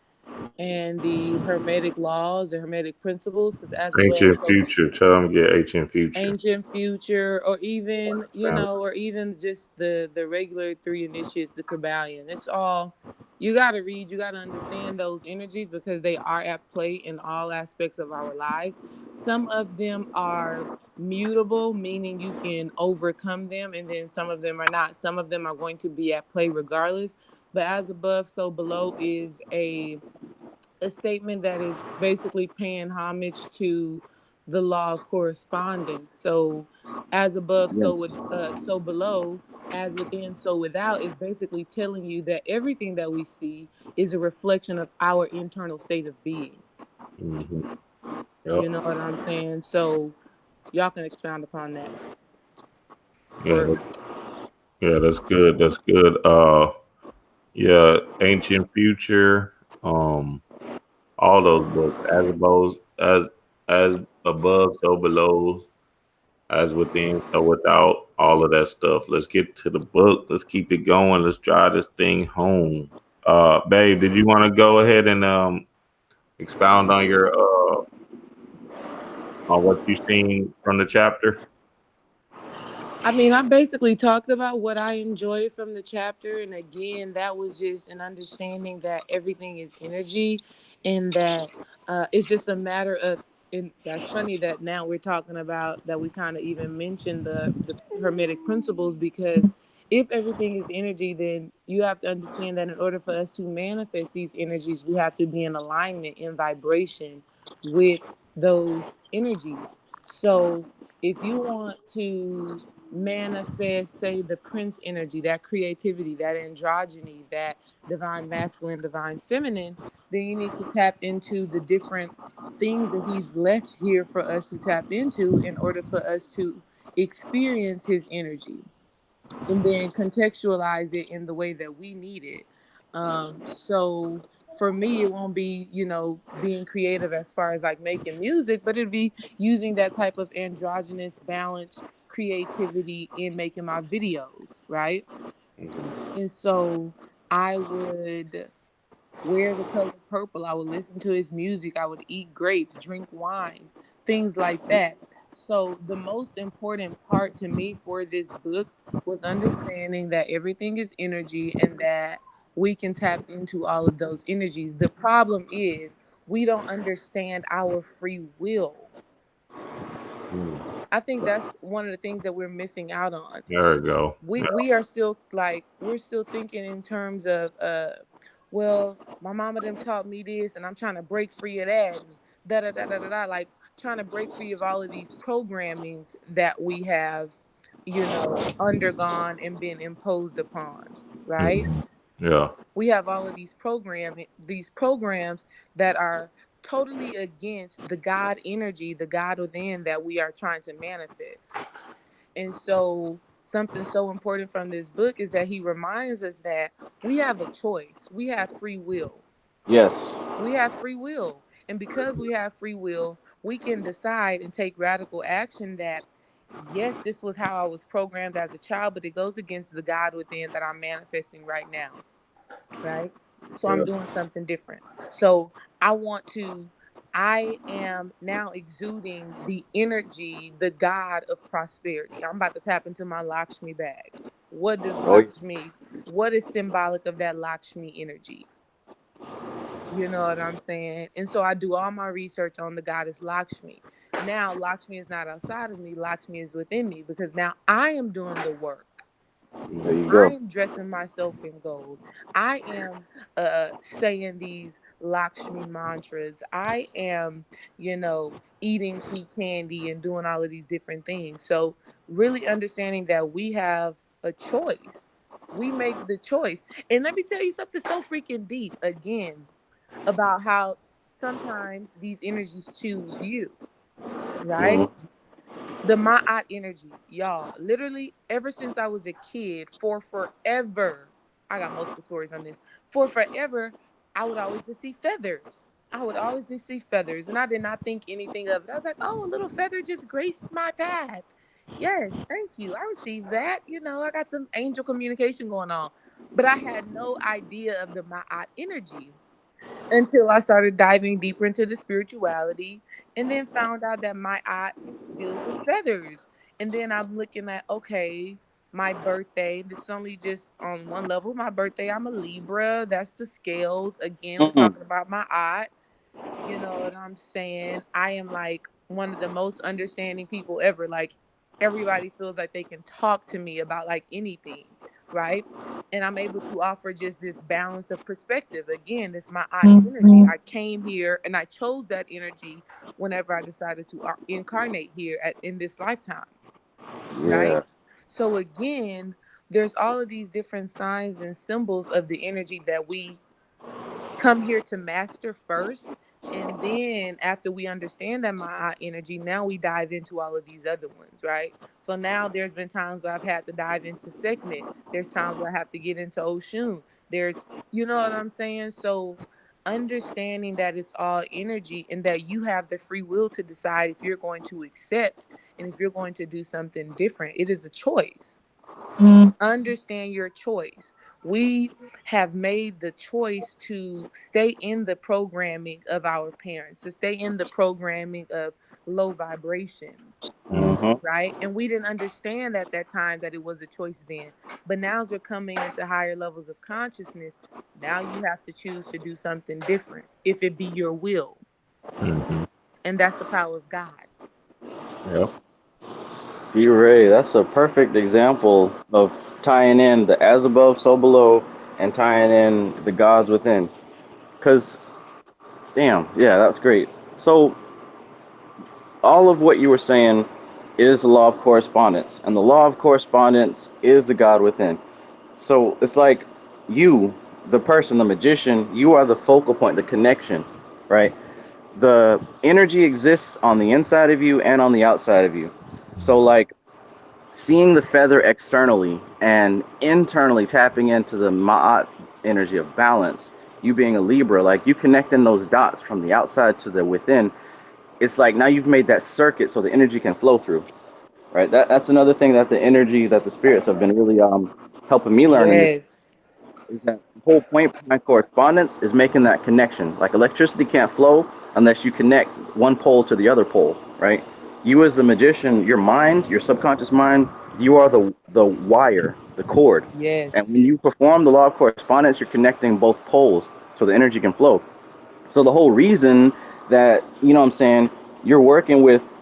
and the Hermetic laws, the Hermetic principles, because as above, Ancient future. Tell them get ancient future, or even or even just the regular three initiates, the Kabbalion. It's all, you got to read, you got to understand those energies, because they are at play in all aspects of our lives. Some of them are mutable, meaning you can overcome them, and then some of them are not. Some of them are going to be at play regardless. But as above, so below is a statement that is basically paying homage to the law of correspondence. So as above, so below, as within, so without, is basically telling you that everything that we see is a reflection of our internal state of being. Mm-hmm. Yep. You know what I'm saying? So y'all can expound upon that. Yeah, that's good. That's good. Yeah, ancient future. All those books, as above, so below, as within, so without, all of that stuff. Let's get to the book. Let's keep it going. Let's drive this thing home. Babe, did you want to go ahead and expound on your on what you've seen from the chapter? I mean, I basically talked about what I enjoyed from the chapter. And again, that was just an understanding that everything is energy and that it's just a matter of, and that's funny that now we're talking about that we kind of even mentioned the Hermetic principles, because if everything is energy, then you have to understand that in order for us to manifest these energies, we have to be in alignment, in vibration with those energies. So if you want to manifest, say, the Prince energy, that creativity, that androgyny, that divine masculine, divine feminine, then you need to tap into the different things that he's left here for us to tap into in order for us to experience his energy and then contextualize it in the way that we need it. So for me, it won't be, being creative as far as like making music, but it'd be using that type of androgynous balance creativity in making my videos, right? And so I would wear the color purple. I would listen to his music. I would eat grapes, drink wine, things like that. So, the most important part to me for this book was understanding that everything is energy and that we can tap into all of those energies. The problem is we don't understand our free will. I think that's one of the things that we're missing out on. There we go. We are still like, we're still thinking in terms of well, my mama them taught me this and I'm trying to break free of that, and da da da da da da, like trying to break free of all of these programmings that we have, undergone and been imposed upon, right? Yeah. We have all of these programs that are totally against the God energy, the God within that we are trying to manifest. And so, something so important from this book is that he reminds us that we have a choice. We have free will. Yes. We have free will. And because we have free will, we can decide and take radical action that, yes, this was how I was programmed as a child, but it goes against the God within that I'm manifesting right now. Right? So I'm Yeah. doing something different. So I want to, I am now exuding the energy, the God of prosperity. I'm about to tap into my Lakshmi bag. What does Oh, Lakshmi, what is symbolic of that Lakshmi energy? You know what I'm saying? And so I do all my research on the goddess Lakshmi. Now, Lakshmi is not outside of me, Lakshmi is within me, because now I am doing the work. there you I go. am dressing myself in gold. I am saying these Lakshmi mantras. I am, eating sweet candy and doing all of these different things. So, really understanding that we have a choice. We make the choice. And let me tell you something so freaking deep again about how sometimes these energies choose you, right? Mhm. The Ma'at energy, y'all. Literally, ever since I was a kid, for forever, I got multiple stories on this. For forever, I would always just see feathers. I would always just see feathers, and I did not think anything of it. I was like, oh, a little feather just graced my path. Yes, thank you. I received that. I got some angel communication going on. But I had no idea of the Ma'at energy until I started diving deeper into the spirituality and then found out that my art deals with feathers. And then I'm looking at, okay, my birthday, this is only just on one level. My birthday, I'm a Libra. That's the scales. Again, we're Mhm. talking about my art. You know what I'm saying? I am like one of the most understanding people ever. Like everybody feels like they can talk to me about like anything, right? And I'm able to offer just this balance of perspective. Again, it's my art energy. I came here and I chose that energy whenever I decided to incarnate here in this lifetime, right? Yeah. So again, there's all of these different signs and symbols of the energy that we come here to master first. And then after we understand that my energy, now we dive into all of these other ones, right? So now there's been times where I've had to dive into Sekhmet. There's times where I have to get into Oshun. There's, you know what I'm saying? So understanding that it's all energy and that you have the free will to decide if you're going to accept and if you're going to do something different. It is a choice. Understand your choice. We have made the choice to stay in the programming of our parents, to stay in the programming of low vibration, Mm-hmm. right? And we didn't understand at that time that it was a choice then. But now as we're coming into higher levels of consciousness, now you have to choose to do something different if it be your will. Mm-hmm. And that's the power of God. Yep. D-Ray, that's a perfect example of tying in the as above, so below, and tying in the gods within. Because, damn, yeah, that's great. So, all of what you were saying is the law of correspondence, and the law of correspondence is the God within. So, it's like you, the person, the magician, you are the focal point, the connection, right? The energy exists on the inside of you and on the outside of you. So, like, seeing the feather externally and internally tapping into the Ma'at energy of balance, you being a Libra, like you connecting those dots from the outside to the within, it's like now you've made that circuit so the energy can flow through, right? That's another thing that the energy that the spirits have been really helping me learn in this Yes. is that the whole point behind correspondence is making that connection. Like electricity can't flow unless you connect one pole to the other pole, right? You as the magician, your mind, your subconscious mind, you are the wire, the cord. And Yes. when you perform the law of correspondence, you're connecting both poles so the energy can flow. So the whole reason that, you know what I'm saying, you're working with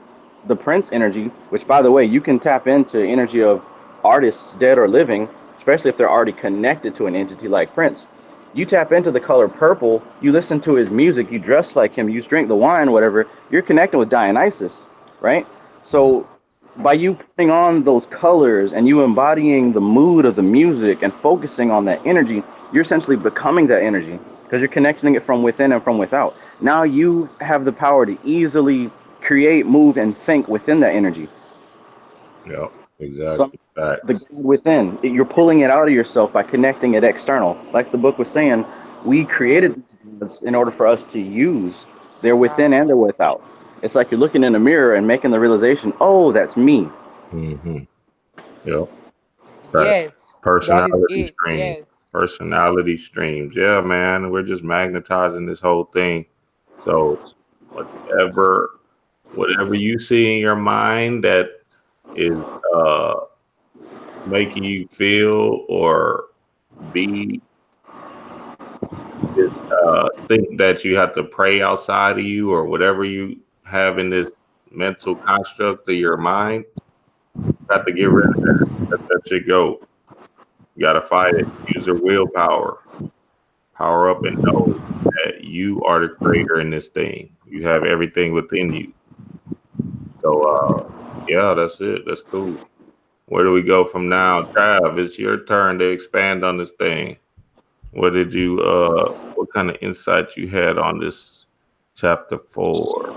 the Prince energy, which by the way, you can tap into energy of artists dead or living, especially if they're already connected to an entity like Prince. You tap into the color purple, you listen to his music, you dress like him, you drink the wine, whatever, you're connecting with Dionysus, right? So by you putting on those colors and you embodying the mood of the music and focusing on that energy, you're essentially becoming that energy because you're connecting it from within and from without. Now you have the power to easily create, move, and think within that energy. Yep. So Exactly. the Facts. God within, you're pulling it out of yourself by connecting it external. Like the book was saying, we created Yes. these gods in order for us to use. They're within Right. and they're without. It's like you're looking in a mirror and making the realization, oh, that's me. Mm-hmm. Yep. Facts. Yes. That is Personality it. stream. Yes. Personality streams. Yeah, man. We're just magnetizing this whole thing. So whatever whatever you see in your mind that is making you feel or be just think that you have to pray outside of you or whatever you have in this mental construct of your mind, you have to get rid of that. Let that shit go. You gotta fight it. Use your willpower. Power up and know that you are the creator in this thing. You have everything within you. So yeah, that's it. That's cool. Where do we go from now? Trav, it's your turn to expand on this thing. What kind of insight you had on this chapter 4?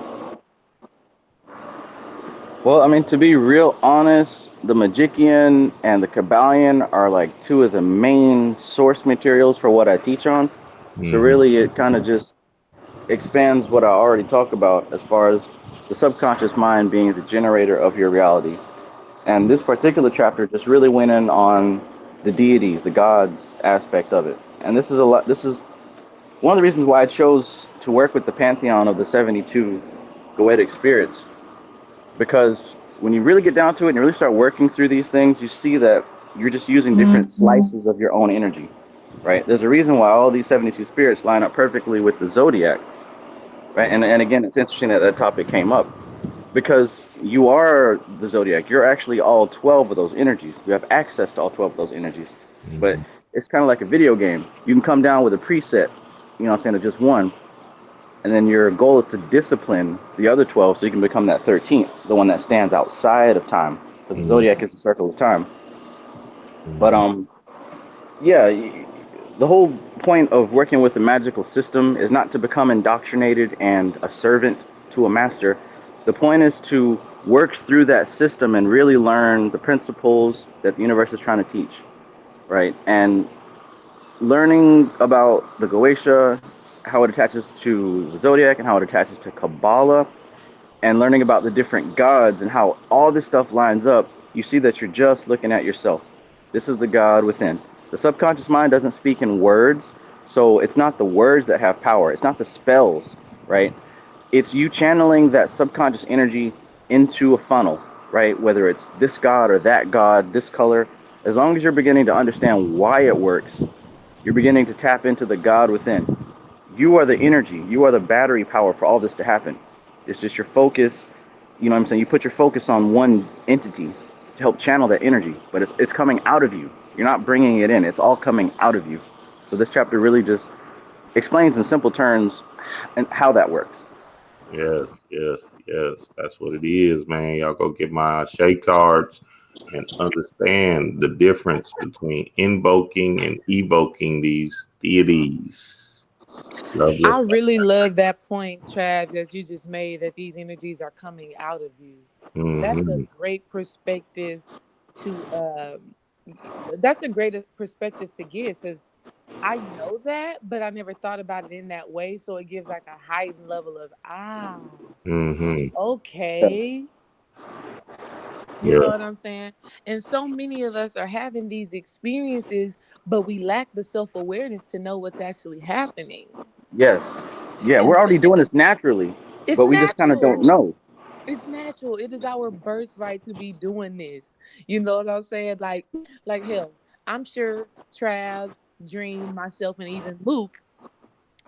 Well, I mean, to be real honest, the Magickian and the Kabbalion are like two of the main source materials for what I teach on. So Mm-hmm. really, it kind of just expands what I already talked about as far as the subconscious mind being the generator of your reality. And this particular chapter just really went in on the deities, the gods aspect of it. And this is a lot. This is one of the reasons why I chose to work with the pantheon of the 72 goetic spirits, because when you really get down to it and you really start working through these things, you see that you're just using different slices of your own energy, right? There's a reason why all these 72 spirits line up perfectly with the zodiac, right? And again, it's interesting that that topic came up because you are the zodiac. You're actually all 12 of those energies. You have access to all 12 of those energies. But Mm-hmm. it's kind of like a video game. You can come down with a preset, you know what I'm saying, of just one. And then your goal is to discipline the other 12 so you can become that 13th, the one that stands outside of time. Because the zodiac is the circle of time. But Mm-hmm. yeah, the whole point of working with a magical system is not to become indoctrinated and a servant to a master. The point is to work through that system and really learn the principles that the universe is trying to teach, right? And learning about the Goetia, how it attaches to the zodiac and how it attaches to Kabbalah, and learning about the different gods and how all this stuff lines up, you see that you're just looking at yourself. This is the God within. The subconscious mind doesn't speak in words, so it's not the words that have power. It's not the spells, right? It's you channeling that subconscious energy into a funnel, right? Whether it's this God or that God, this color. As long as you're beginning to understand why it works, you're beginning to tap into the God within. You are the energy. You are the battery power for all this to happen. It's just your focus. You know what I'm saying? You put your focus on one entity to help channel that energy, but it's coming out of you. You're not bringing it in. It's all coming out of you. So this chapter really just explains in simple terms and how that works. Yes, yes, yes. That's what it is, man. Y'all go get my shake cards and understand the difference between invoking and evoking these deities. Lovely. I really love that point, Trav, that you just made, that these energies are coming out of you. That's a Mm-hmm. great perspective to that's a great perspective to give, because I know that, but I never thought about it in that way. So it gives like a heightened level of Mm-hmm. okay. You Yeah. know what I'm saying? And so many of us are having these experiences, but we lack the self-awareness to know what's actually happening. Yes. Yeah, And we're so already doing this naturally, it's but we just kind of don't natural. know. It's natural. It is our birthright to be doing this. You know what I'm saying? Like hell, I'm sure Trav, Dream, myself, and even Mook,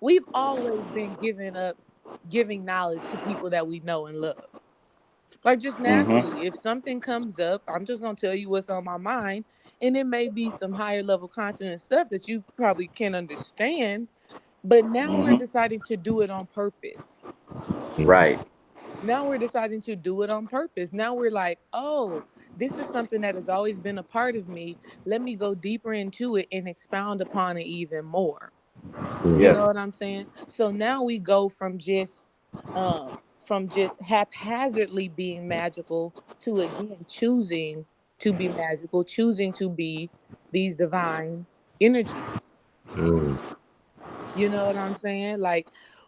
we've always been giving knowledge to people that we know and love. Like just Mm-hmm. naturally, if something comes up, I'm just gonna tell you what's on my mind, and it may be some higher level content and stuff that you probably can't understand. But now we're Mm-hmm. deciding to do it on purpose. Right. Now we're deciding to do it on purpose. Now we're like, oh, this is something that has always been a part of me. Let me go deeper into it and expound upon it even more. You Mm-hmm. Yes. know what I'm saying? So now we go from just haphazardly being magical to again choosing to be magical, choosing to be these divine energies. Mm-hmm. You know what I'm saying? Like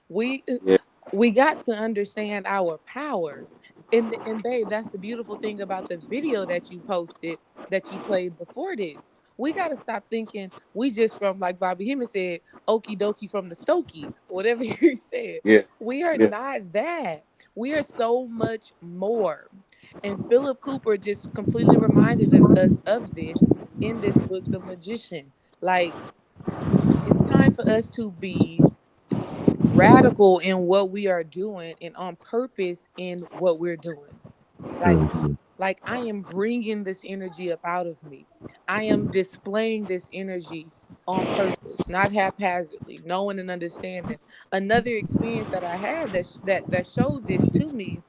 we Yeah. we got to understand our power. And babe, that's the beautiful thing about the video that you posted, that you played before this. We got to stop thinking we just from, like Bobby Hemmett said, okie dokie from the Stokey, whatever he said. Yeah. We are Yeah. not that. We are so much more. And Phillip Cooper just completely reminded us of this in this book, The Magician. Like, it's time for us to be radical in what we are doing and on purpose in what we're doing. Like, Mm-hmm. I am bringing this energy up out of me. I am displaying this energy on purpose, not haphazardly, knowing and understanding. Another experience that I had that showed this to me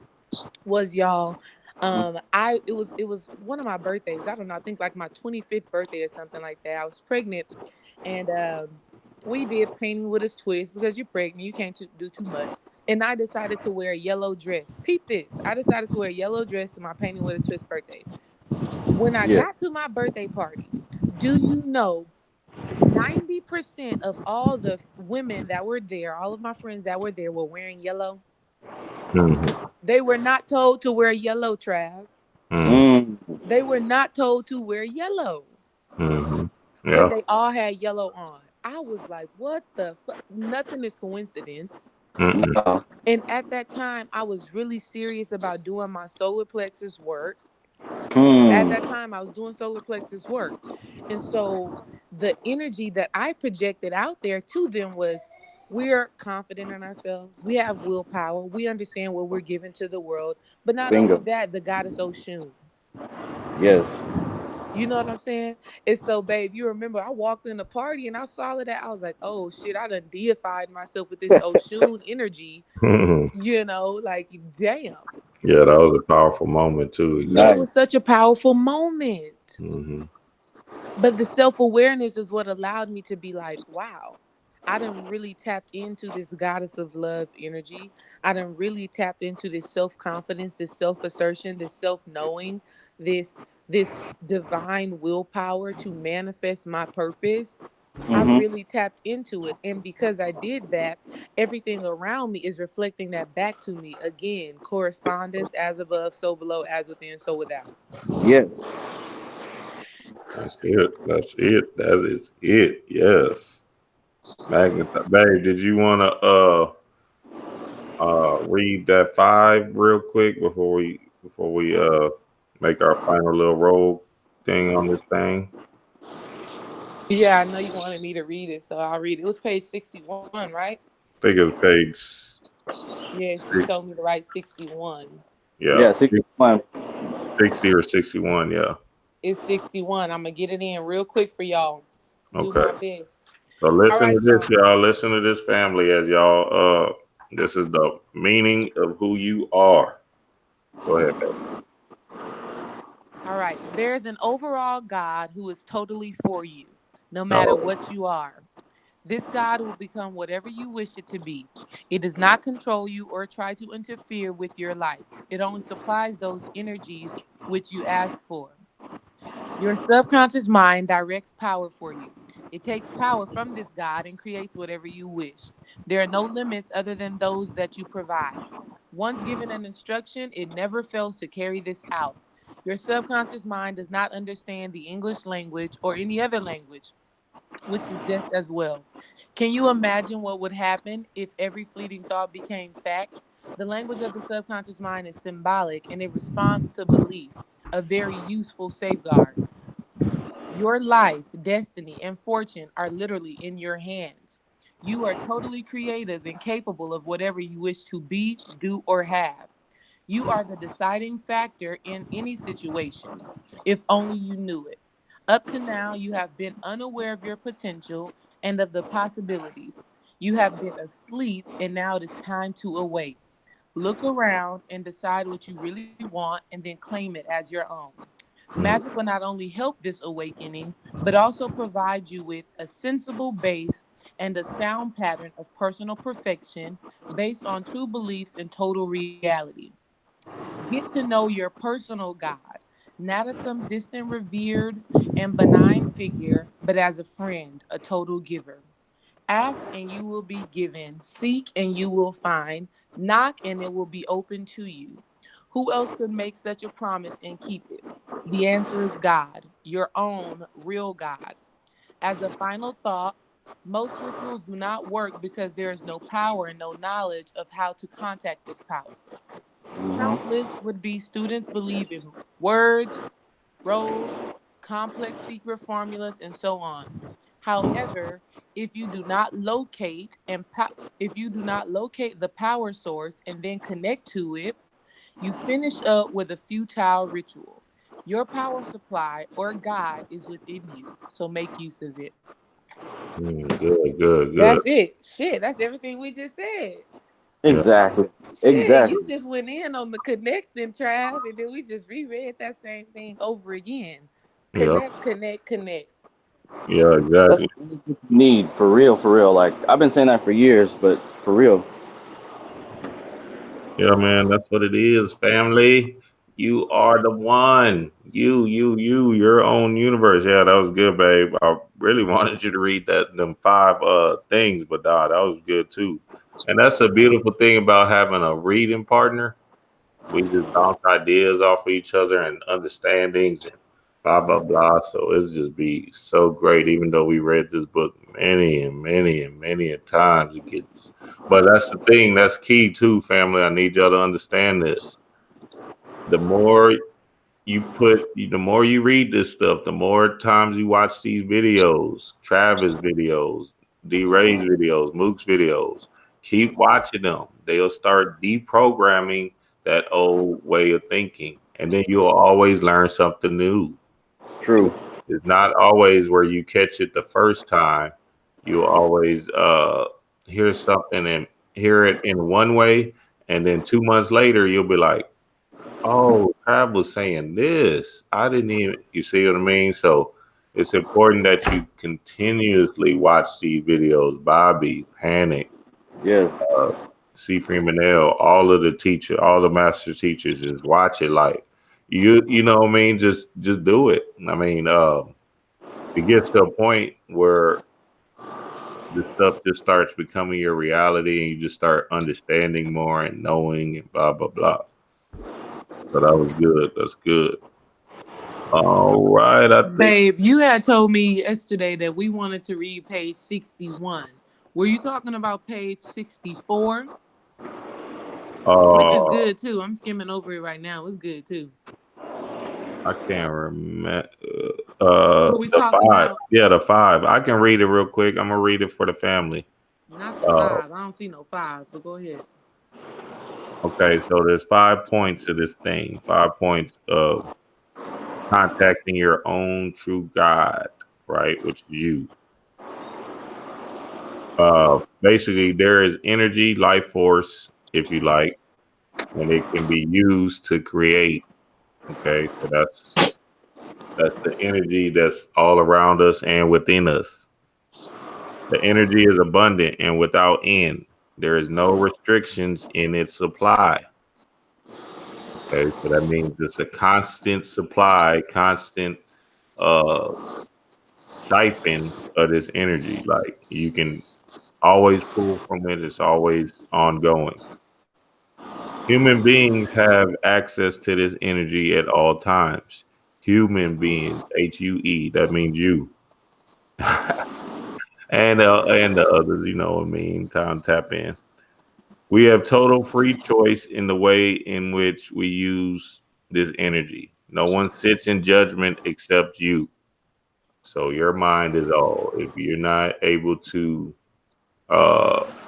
was, y'all, I it was one of my birthdays. I don't know, I think like my 25th birthday or something like that. I was pregnant, and we did painting with a twist, because you're pregnant, you can't do too much. And I decided to wear a yellow dress. Peep this. I decided to wear a yellow dress to my painting with a twist birthday. When I Yeah. got to my birthday party, do you know 90% of all the women that were there, all of my friends that were there, were wearing yellow? Mm-hmm. They were not told to wear yellow, Trav. Mm. They were not told to wear yellow, Mm-hmm. and Yeah. they all had yellow on. I was like, what the fuck? Nothing is coincidence. Mm-hmm. No. And at that time, I was really serious about doing my solar plexus work. At Hmm. that time, I was doing solar plexus work. And so the energy that I projected out there to them was, we're confident in ourselves. We have willpower. We understand what we're giving to the world. But not only Bingo. that, the goddess Oshun. Yes. You know what I'm saying? And so, babe, you remember I walked in the party and I saw that. I was like, oh shit, I done deified myself with this Oshun energy. You know, like, damn. Yeah, that was a powerful moment too. It Exactly. Nice. was such a powerful moment. Mm-hmm. But the self-awareness is what allowed me to be like, wow, I done really tapped into this goddess of love energy. I done really tapped into this self-confidence, this self-assertion, this self-knowing, this divine willpower to manifest my purpose. I've Mm-hmm. really tapped into it. And because I did that, everything around me is reflecting that back to me. Again, correspondence, as above, so below, as within, so without. Yes. That's it. That's it. That is it. Yes. Magnify, babe. Did you want to read that 5 real quick before we make our final little roll thing on this thing? Yeah, I know you wanted me to read it, so I'll read it. It was page 61, right? I think it was page Yes, you 6. told me to write 61. Yeah, Yeah, 61. 60 or 61. Yeah. It's 61. I'm gonna get it in real quick for y'all. Do Okay. my best. So All listen to right, this, y'all. y'all. Listen to this, family, as y'all. This is the meaning of who you are. Go ahead, babe. All right. There's an overall God who is totally for you, no matter Oh, what you are. This God will become whatever you wish it to be. It does not control you or try to interfere with your life. It only supplies those energies which you ask for. Your subconscious mind directs power for you. It takes power from this God and creates whatever you wish. There are no limits other than those that you provide. Once given an instruction, it never fails to carry this out. Your subconscious mind does not understand the English language or any other language, which is just as well. Can you imagine what would happen if every fleeting thought became fact? The language of the subconscious mind is symbolic and it responds to belief, a very useful safeguard. Your life, destiny, and fortune are literally in your hands. You are totally creative and capable of whatever you wish to be, do, or have. You are the deciding factor in any situation, if only you knew it. Up to now, you have been unaware of your potential and of the possibilities. You have been asleep, and now it is time to awake. Look around and decide what you really want and then claim it as your own. mm, Magic will not only help this awakening, but also provide you with a sensible base and a sound pattern of personal perfection based on true beliefs and total reality. Get to know your personal God, not as some distant, revered, and benign figure, but as a friend, a total giver. Ask and you will be given. Seek and you will find. Knock and it will be open to you. Who else could make such a promise and keep it? The answer is God, your own real God. As a final thought, most rituals do not work because there is no power and no knowledge of how to contact this power. Mm-hmm. Countless would be students believe in words, roads, complex secret formulas, and so on. However, if you do not locate if you do not locate the power source and then connect to it, you finish up with a futile ritual. Your power supply or God is within you, so make use of it. good, good, good. That's it. Shit, that's everything we just said. Yeah, Exactly. Shit, you Exactly. just went in on the connecting tribe, and then we just reread that same thing over again. yeah, Connect, connect, connect. yeah, That's exactly. what you need for real, for real. Like I've been saying that for years, but for real. Yeah, man, that's what it is, family. You are the one. You, your own universe. Yeah, that was good, babe. I really wanted you to read them 5 things, but that was good too. And that's a beautiful thing about having a reading partner. We just bounce ideas off of each other and understandings and blah blah blah. So it's just be so great. Even though we read this book many and many and many a times, it gets. But that's the thing. That's key too, family. I need y'all to understand this. The more the more you read this stuff, the more times you watch these videos, Travis videos, D Ray's videos, Mook's videos. Keep watching them. They'll start deprogramming that old way of thinking, and then you'll always learn something new. True. It's not always where you catch it the first time. You'll always hear something and hear it in one way, and then 2 months later, you'll be like, oh, Trav was saying this. I didn't even, you see what I mean? So it's important that you continuously watch these videos. Bobby, Panic, Yes. uh, C. Freeman L, all of the teacher, all the master teachers, just watch it like you know what I mean? Just do it. I mean, it gets to a point where this stuff just starts becoming your reality and you just start understanding more and knowing and blah blah blah. So that was good. That's good. All right, I think. Babe, you had told me yesterday that we wanted to read page 61. Were you talking about page 64? Which is good too. I'm skimming over it right now. It's good too. I can't remember. What we The talking 5. about? Yeah, the 5. I can read it real quick. I'm gonna read it for the family. Not the 5. I don't see no 5, but go ahead. Okay, so there's 5 points to this thing. 5 points of contacting your own true God, right? Which is you. Basically, there is energy, life force, if you like, and it can be used to create. Okay, so that's the energy that's all around us and within us. The energy is abundant and without end. There is no restrictions in its supply. Okay, so that means it's a constant supply, constant uh siphon of this energy. Like you can always pull from it, it's always ongoing. Human beings have access to this energy at all times. Human beings, HUE, that means you. and the others, you know what I mean, time tap in. We have total free choice in the way in which we use this energy. No one sits in judgment except you. So your mind is all. If you're not able to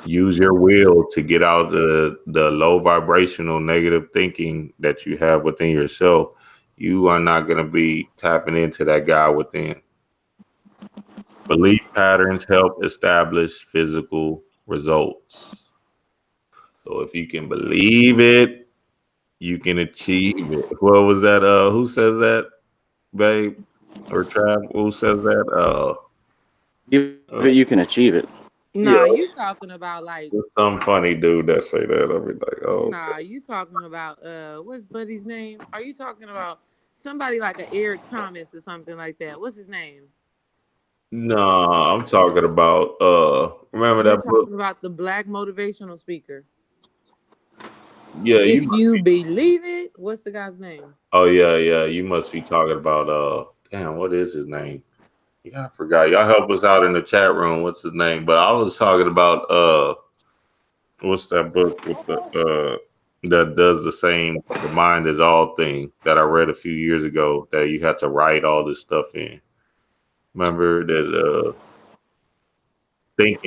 use your will to get out the low vibrational negative thinking that you have within yourself, you are not going to be tapping into that guy within. Belief patterns help establish physical results. So if you can believe it, you can achieve it. What was that? Who says that, babe? Or Trav? Who says that? You can achieve it. Yeah, Nah, you talking about like there's some funny dude that say that. I'll be like, oh, nah, you talking about what's Buddy's name? Are you talking about somebody like a Eric Thomas or something like that? What's his name? no, I'm talking about remember You're that book? talking about the black motivational speaker. Yeah, If you must you be. believe it, what's the guy's name? Oh yeah, you must be talking about damn, what is his name? Yeah, I forgot. Y'all help us out in the chat room. What's his name? But I was talking about what's that book with the that does the same the mind is all thing that I read a few years ago that you had to write all this stuff in. Remember that think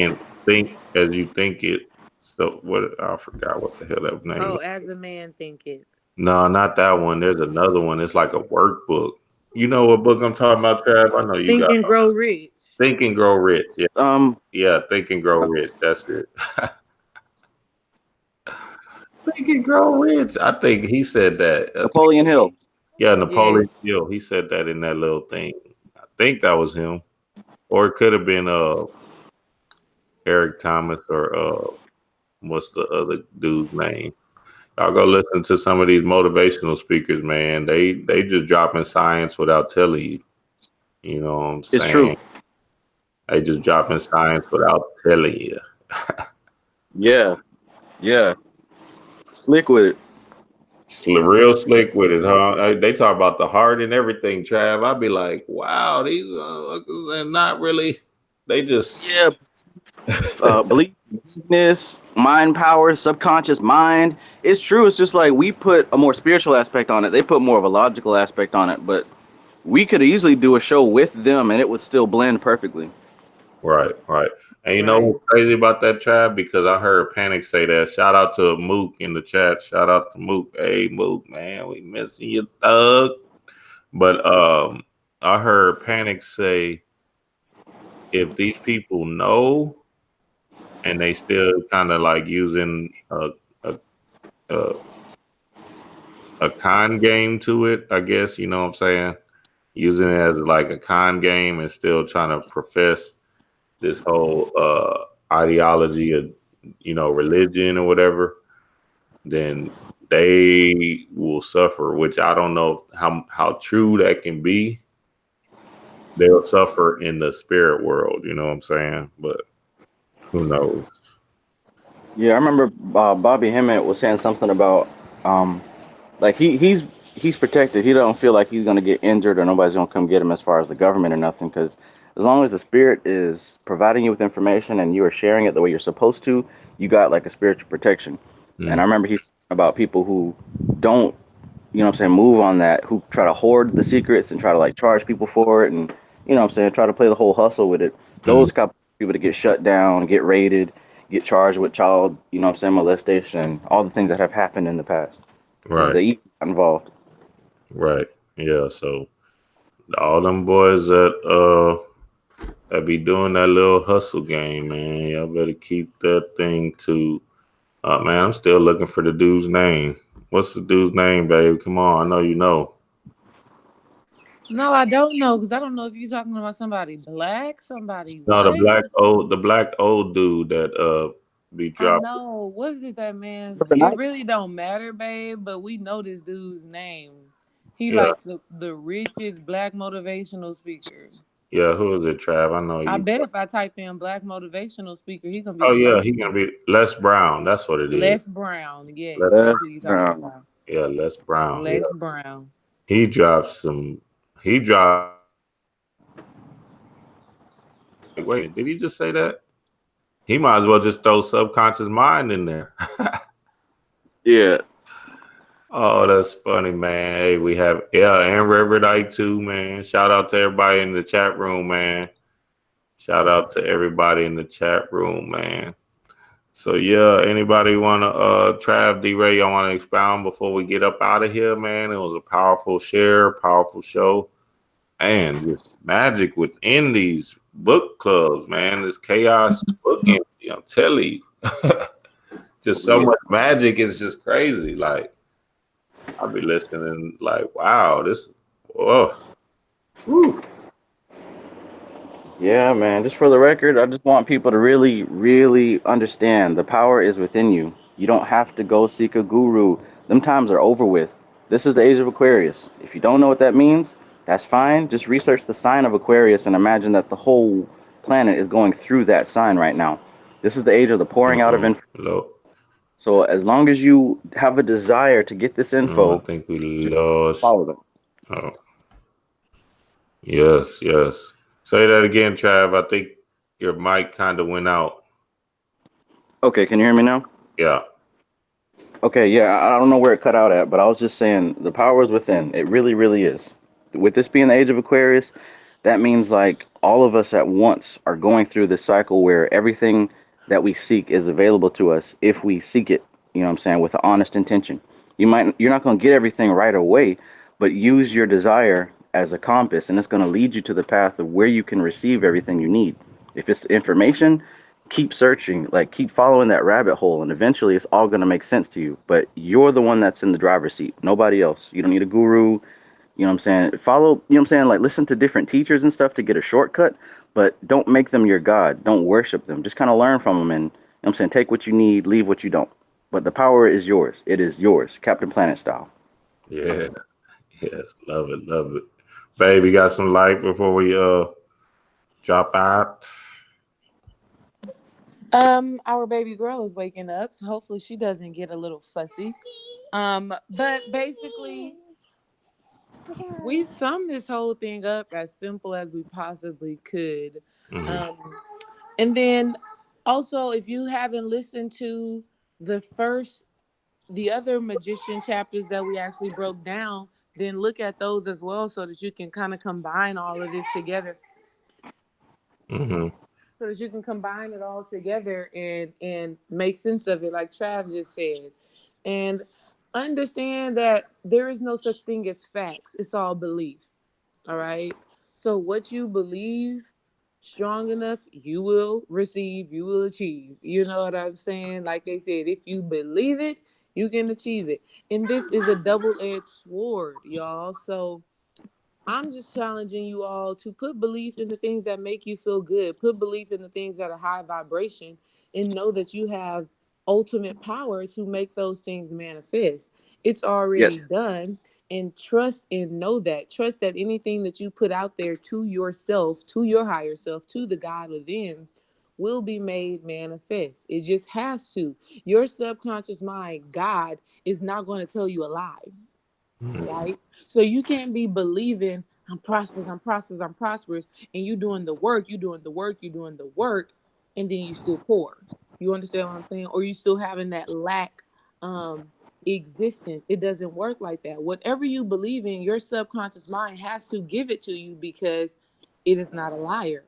as you think it. So what I forgot what the hell that name Oh, was. as a man thinketh. No, not that one. There's another one. It's like a workbook. You know what book I'm talking about, Trav? I know you Think got and Grow Rich. Think and Grow Rich. Yeah, Um, yeah, Think and Grow Rich. That's it. Think and Grow Rich. I think he said that. Napoleon Hill. Yeah, Napoleon Yes. Hill. He said that in that little thing. I think that was him, or it could have been Eric Thomas or what's the other dude's name? I'll go listen to some of these motivational speakers, man. They just dropping science without telling you. You know what I'm It's saying? true. They just dropping science without telling you. Yeah, yeah. Slick with it. Real slick with it, huh? They talk about the heart and everything, Trav. I'd be like, wow, these are not really. They just Yeah, belief, weakness, mind power, subconscious mind. It's true. It's just like we put a more spiritual aspect on it. They put more of a logical aspect on it. But we could easily do a show with them, and it would still blend perfectly. right. And you know Right. what's crazy about that, Trav? Because I heard Panic say that. Shout out to Mook in the chat. Shout out to Mook. Hey, Mook, man, we missing you, thug. But I heard Panic say if these people know and they still kind of like using a, a a con game to it, I guess, you know what I'm saying? Using it as like a con game and still trying to profess this whole ideology of, you know, religion or whatever, then they will suffer, which I don't know how true that can be. They'll suffer in the spirit world, you know what I'm saying? But who knows? Yeah, I remember Bobby Hemmett was saying something about like he's he's protected. He don't feel like he's gonna get injured or nobody's gonna come get him as far as the government or nothing. Because as long as the spirit is providing you with information and you are sharing it the way you're supposed to, you got like a spiritual protection. And I Mm, remember he's about people who don't, you know what I'm saying, move on that, who try to hoard the secrets and try to like charge people for it and, you know what I'm saying, try to play the whole hustle with it. mm, Those couple people to get shut down, get raided, get charged with child, you know what I'm saying, molestation, all the things that have happened in the past. Because right, the evil got involved. right. Yeah. So all them boys that be doing that little hustle game, man. Y'all better keep that thing to. Man, I'm still looking for the dude's name. What's the dude's name, babe? Come on, I know you know. No, I don't know because I don't know if you're talking about somebody black, somebody No, white. the black old dude that be I dropping. know. What is that man's? The It night. really don't matter, babe. But we know this dude's name. He Yeah, like the richest black motivational speaker. yeah. Who is it, Trav? I know I you. bet if I type in black motivational speaker, he gonna be Oh the yeah, first he gonna one. be Les Brown. That's what it is. Les Brown. Yes, Les. Les that's who you talking Brown. about. Yeah, Les Brown. Yeah, Les Brown. he dropped some. He dropped. Wait, did he just say that? He might as well just throw subconscious mind in there. Yeah. Oh, that's funny, man. Hey, we have and Reverend I too, man. Shout out to everybody in the chat room, man. Shout out to everybody in the chat room, man. So yeah, anybody wanna Trav D Ray, y'all wanna expound before we get up out of here, man? It was a powerful share, powerful show. And just magic within these book clubs, man. This chaos book empty, I'm telling you. Just so Yeah. much magic is just crazy. Like I'll be listening, like, wow, this, oh, whew. Yeah, man. Just for the record, I just want people to really, really understand the power is within you. You don't have to go seek a guru. Them times are over with. This is the age of Aquarius. If you don't know what that means, that's fine. Just research the sign of Aquarius and imagine that the whole planet is going through that sign right now. This is the age of the pouring out of info. Hello. So as long as you have a desire to get this Oh, I info, think we just lost. follow them. Oh, yes, yes. Say that again, Trav. I think your mic kind of went out. Okay, can you hear me now? Yeah. Okay, yeah, I don't know where it cut out at, but I was just saying the power is within. It really, really is. With this being the age of Aquarius, that means like all of us at once are going through this cycle where everything that we seek is available to us if we seek it, you know what I'm saying, with an honest intention. You're not going to get everything right away, but use your desire as a compass and it's going to lead you to the path of where you can receive everything you need. If it's information, keep searching, like keep following that rabbit hole, and eventually it's all going to make sense to you. But you're the one that's in the driver's seat, nobody else. You don't need a guru. You know what I'm saying? Follow, you know what I'm saying? Like listen to different teachers and stuff to get a shortcut, but don't make them your God. Don't worship them. Just kind of learn from them and, you know what I'm saying? Take what you need, leave what you don't. But the power is yours. It is yours, Captain Planet style. Yeah. Yes. Love it. Love it. Baby, got some light before we drop out. Our baby girl is waking up, so hopefully she doesn't get a little fussy. But basically, we summed this whole thing up as simple as we possibly could. Mm-hmm. Um, and then also, if you haven't listened to the first, the other magician chapters that we actually broke down, then look at those as well so that you can kind of combine all of this together. Mm-hmm. So that you can combine it all together and make sense of it, like Trav just said. And understand that there is no such thing as facts. It's all belief. All right. So what you believe strong enough, you will receive, you will achieve. You know what I'm saying? Like they said, if you believe it, you can achieve it. And this is a double-edged sword, y'all. So I'm just challenging you all to put belief in the things that make you feel good, put belief in the things that are high vibration, and know that you have ultimate power to make those things manifest. It's Yes. already done. And trust and know that. Trust that anything that you put out there to yourself, to your higher self, to the God within, will be made manifest. It just has to. Your subconscious mind, God, is not going to tell you a lie. right? So you can't be believing I'm prosperous, I'm prosperous, I'm prosperous, and you doing the work, you doing the work, you doing the work, and then you still poor. You understand what I'm saying? Or you still having that lack existence. It doesn't work like that. Whatever you believe in, your subconscious mind has to give it to you because it is not a liar.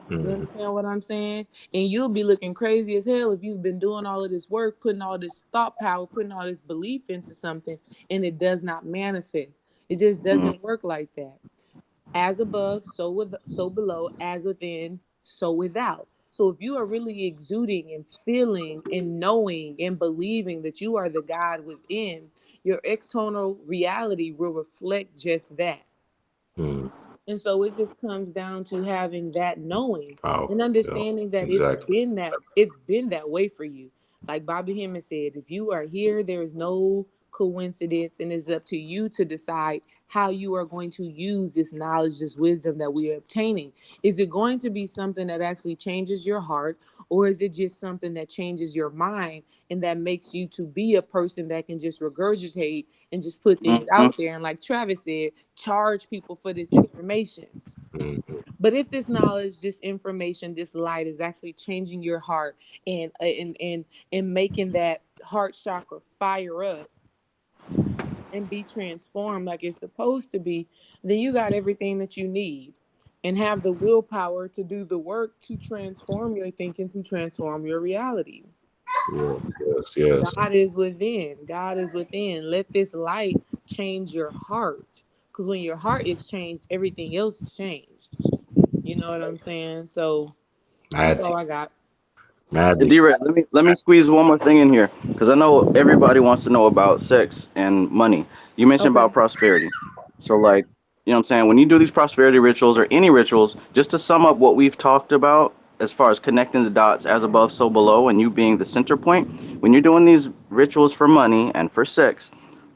You Mm. understand what I'm saying? And you'll be looking crazy as hell if you've been doing all of this work, putting all this thought power, putting all this belief into something, and it does not manifest. It just doesn't work like that. As above, so below, as within, so without. So if you are really exuding and feeling and knowing and believing that you are the God within, your external reality will reflect just that. Mm. And so it just comes down to having that knowing and Powerful. Yeah, understanding that exactly. it's been that way for you. Like Bobby Hemming said, if you are here, there is no coincidence, and it's up to you to decide how you are going to use this knowledge, this wisdom that we are obtaining. Is it going to be something that actually changes your heart, or is it just something that changes your mind and that makes you to be a person that can just regurgitate and just put things Mm-hmm. out there? And like Travis said, charge people for this information. Mm. But if this knowledge, this information, this light is actually changing your heart and making that heart chakra fire up and be transformed like it's supposed to be, then you got everything that you need and have the willpower to do the work to transform your thinking, to transform your reality. Yes, yes, yes. God is within. God is within. Let this light change your heart. Because when your heart is changed, everything else is changed. You know what I'm saying? So that's all Magic, I got. magic. D-Red, let me squeeze one more thing in here because I know everybody wants to know about sex and money. You mentioned Okay. about prosperity. So like, you know what I'm saying, when you do these prosperity rituals or any rituals, just to sum up what we've talked about as far as connecting the dots as above so below and you being the center point, when you're doing these rituals for money and for sex,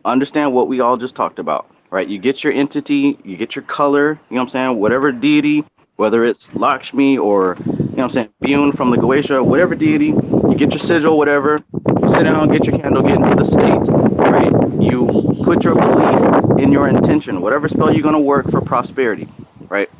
understand what we all just talked about, right? You get your entity, you get your color, you know what I'm saying, whatever deity, whether it's Lakshmi or, you know what I'm saying, Bune from the Goetia, whatever deity, you get your sigil, whatever, you sit down, get your candle, get into the state, right? You put your belief in your intention, whatever spell you're going to work for prosperity, right?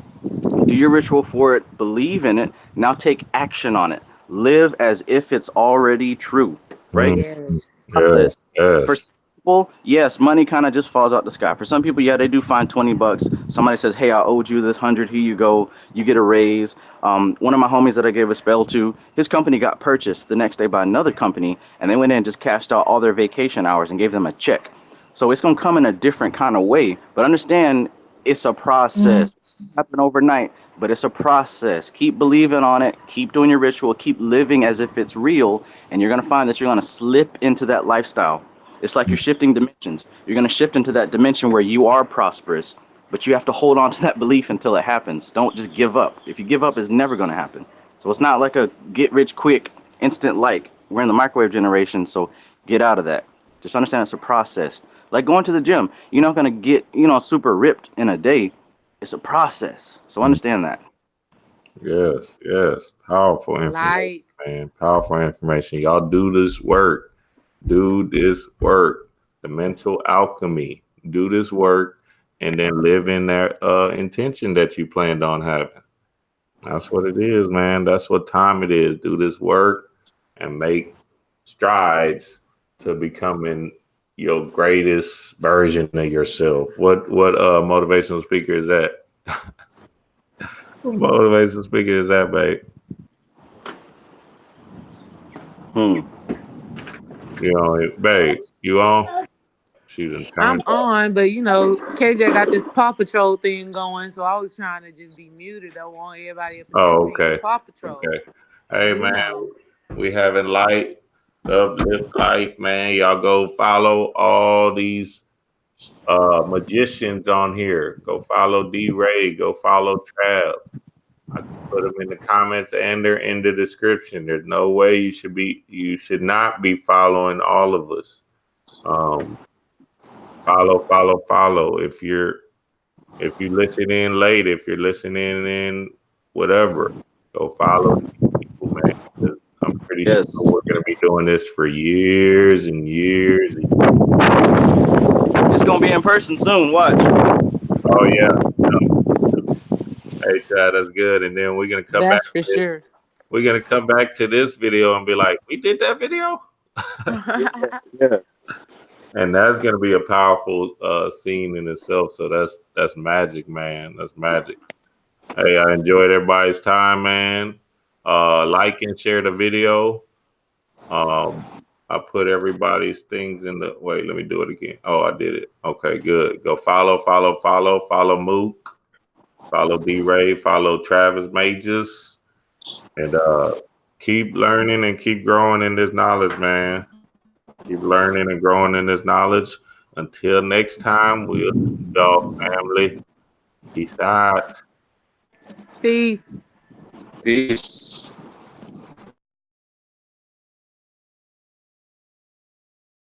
Do your ritual for it, believe in it, now take action on it. Live as if it's already true, right? Mm. Yes. Process. Yes, For yes. some people, yes, money kind of just falls out the sky. For some people, yeah, they do find $20. Somebody says, "Hey, I owed you this 100. Here you go. You get a raise." One of my homies that I gave a spell to, his company got purchased the next day by another company, and they went in and just cashed out all their vacation hours and gave them a check. So it's gonna come in a different kind of way. But understand, it's a process. It happen overnight, but it's a process. Keep believing on it. Keep doing your ritual. Keep living as if it's real, and you're gonna find that you're gonna slip into that lifestyle. It's like you're shifting dimensions. You're gonna shift into that dimension where you are prosperous, but you have to hold on to that belief until it happens. Don't just give up. If you give up, it's never gonna happen. So it's not like a get rich quick, instant like. We're in the microwave generation, so get out of that. Just understand it's a process. Like going to the gym, you're not gonna get, super ripped in a day. It's a process. So understand that. Yes, yes. Powerful information, Light. man. Powerful information. Y'all do this work. Do this work. The mental alchemy. Do this work and then live in that intention that you planned on having. That's what it is, man. That's what time it is. Do this work and make strides to becoming your greatest version of yourself. What motivational speaker is that? What motivational speaker is that, babe? Hmm. You know, babe, you on? She done I'm turned up. on, but KJ got this Paw Patrol thing going, so I was trying to just be muted. I want everybody up in here Oh, singing okay. Paw Patrol. Okay. Hey, So man, we having light, love, live life, man. Y'all go follow all these magicians on here. Go follow D Ray. Go follow Trav. I put them in the comments and they're in the description. There's no way you should not be following all of us. Um, follow. If you listen in late, if you're listening in whatever, go follow these people, man. I'm pretty Yes. sure we're going to be doing this for years and years. It's gonna be in person soon. Watch. Oh yeah. Hey, Chad, that's good. And then we're gonna come back. That's for sure. We're gonna come back to this video and be like, we did that video, Yeah. and that's gonna be a powerful scene in itself. So that's magic, man. That's magic. Hey, I enjoyed everybody's time, man. Like and share the video. I put everybody's things in the wait. Let me do it again. Oh, I did it. Okay, good. Go follow Mook. Follow D-Ray, follow Travis Majors, and keep learning and keep growing in this knowledge, man. Keep learning and growing in this knowledge. Until next time, we'll see y'all, family. Peace out. Peace. Peace.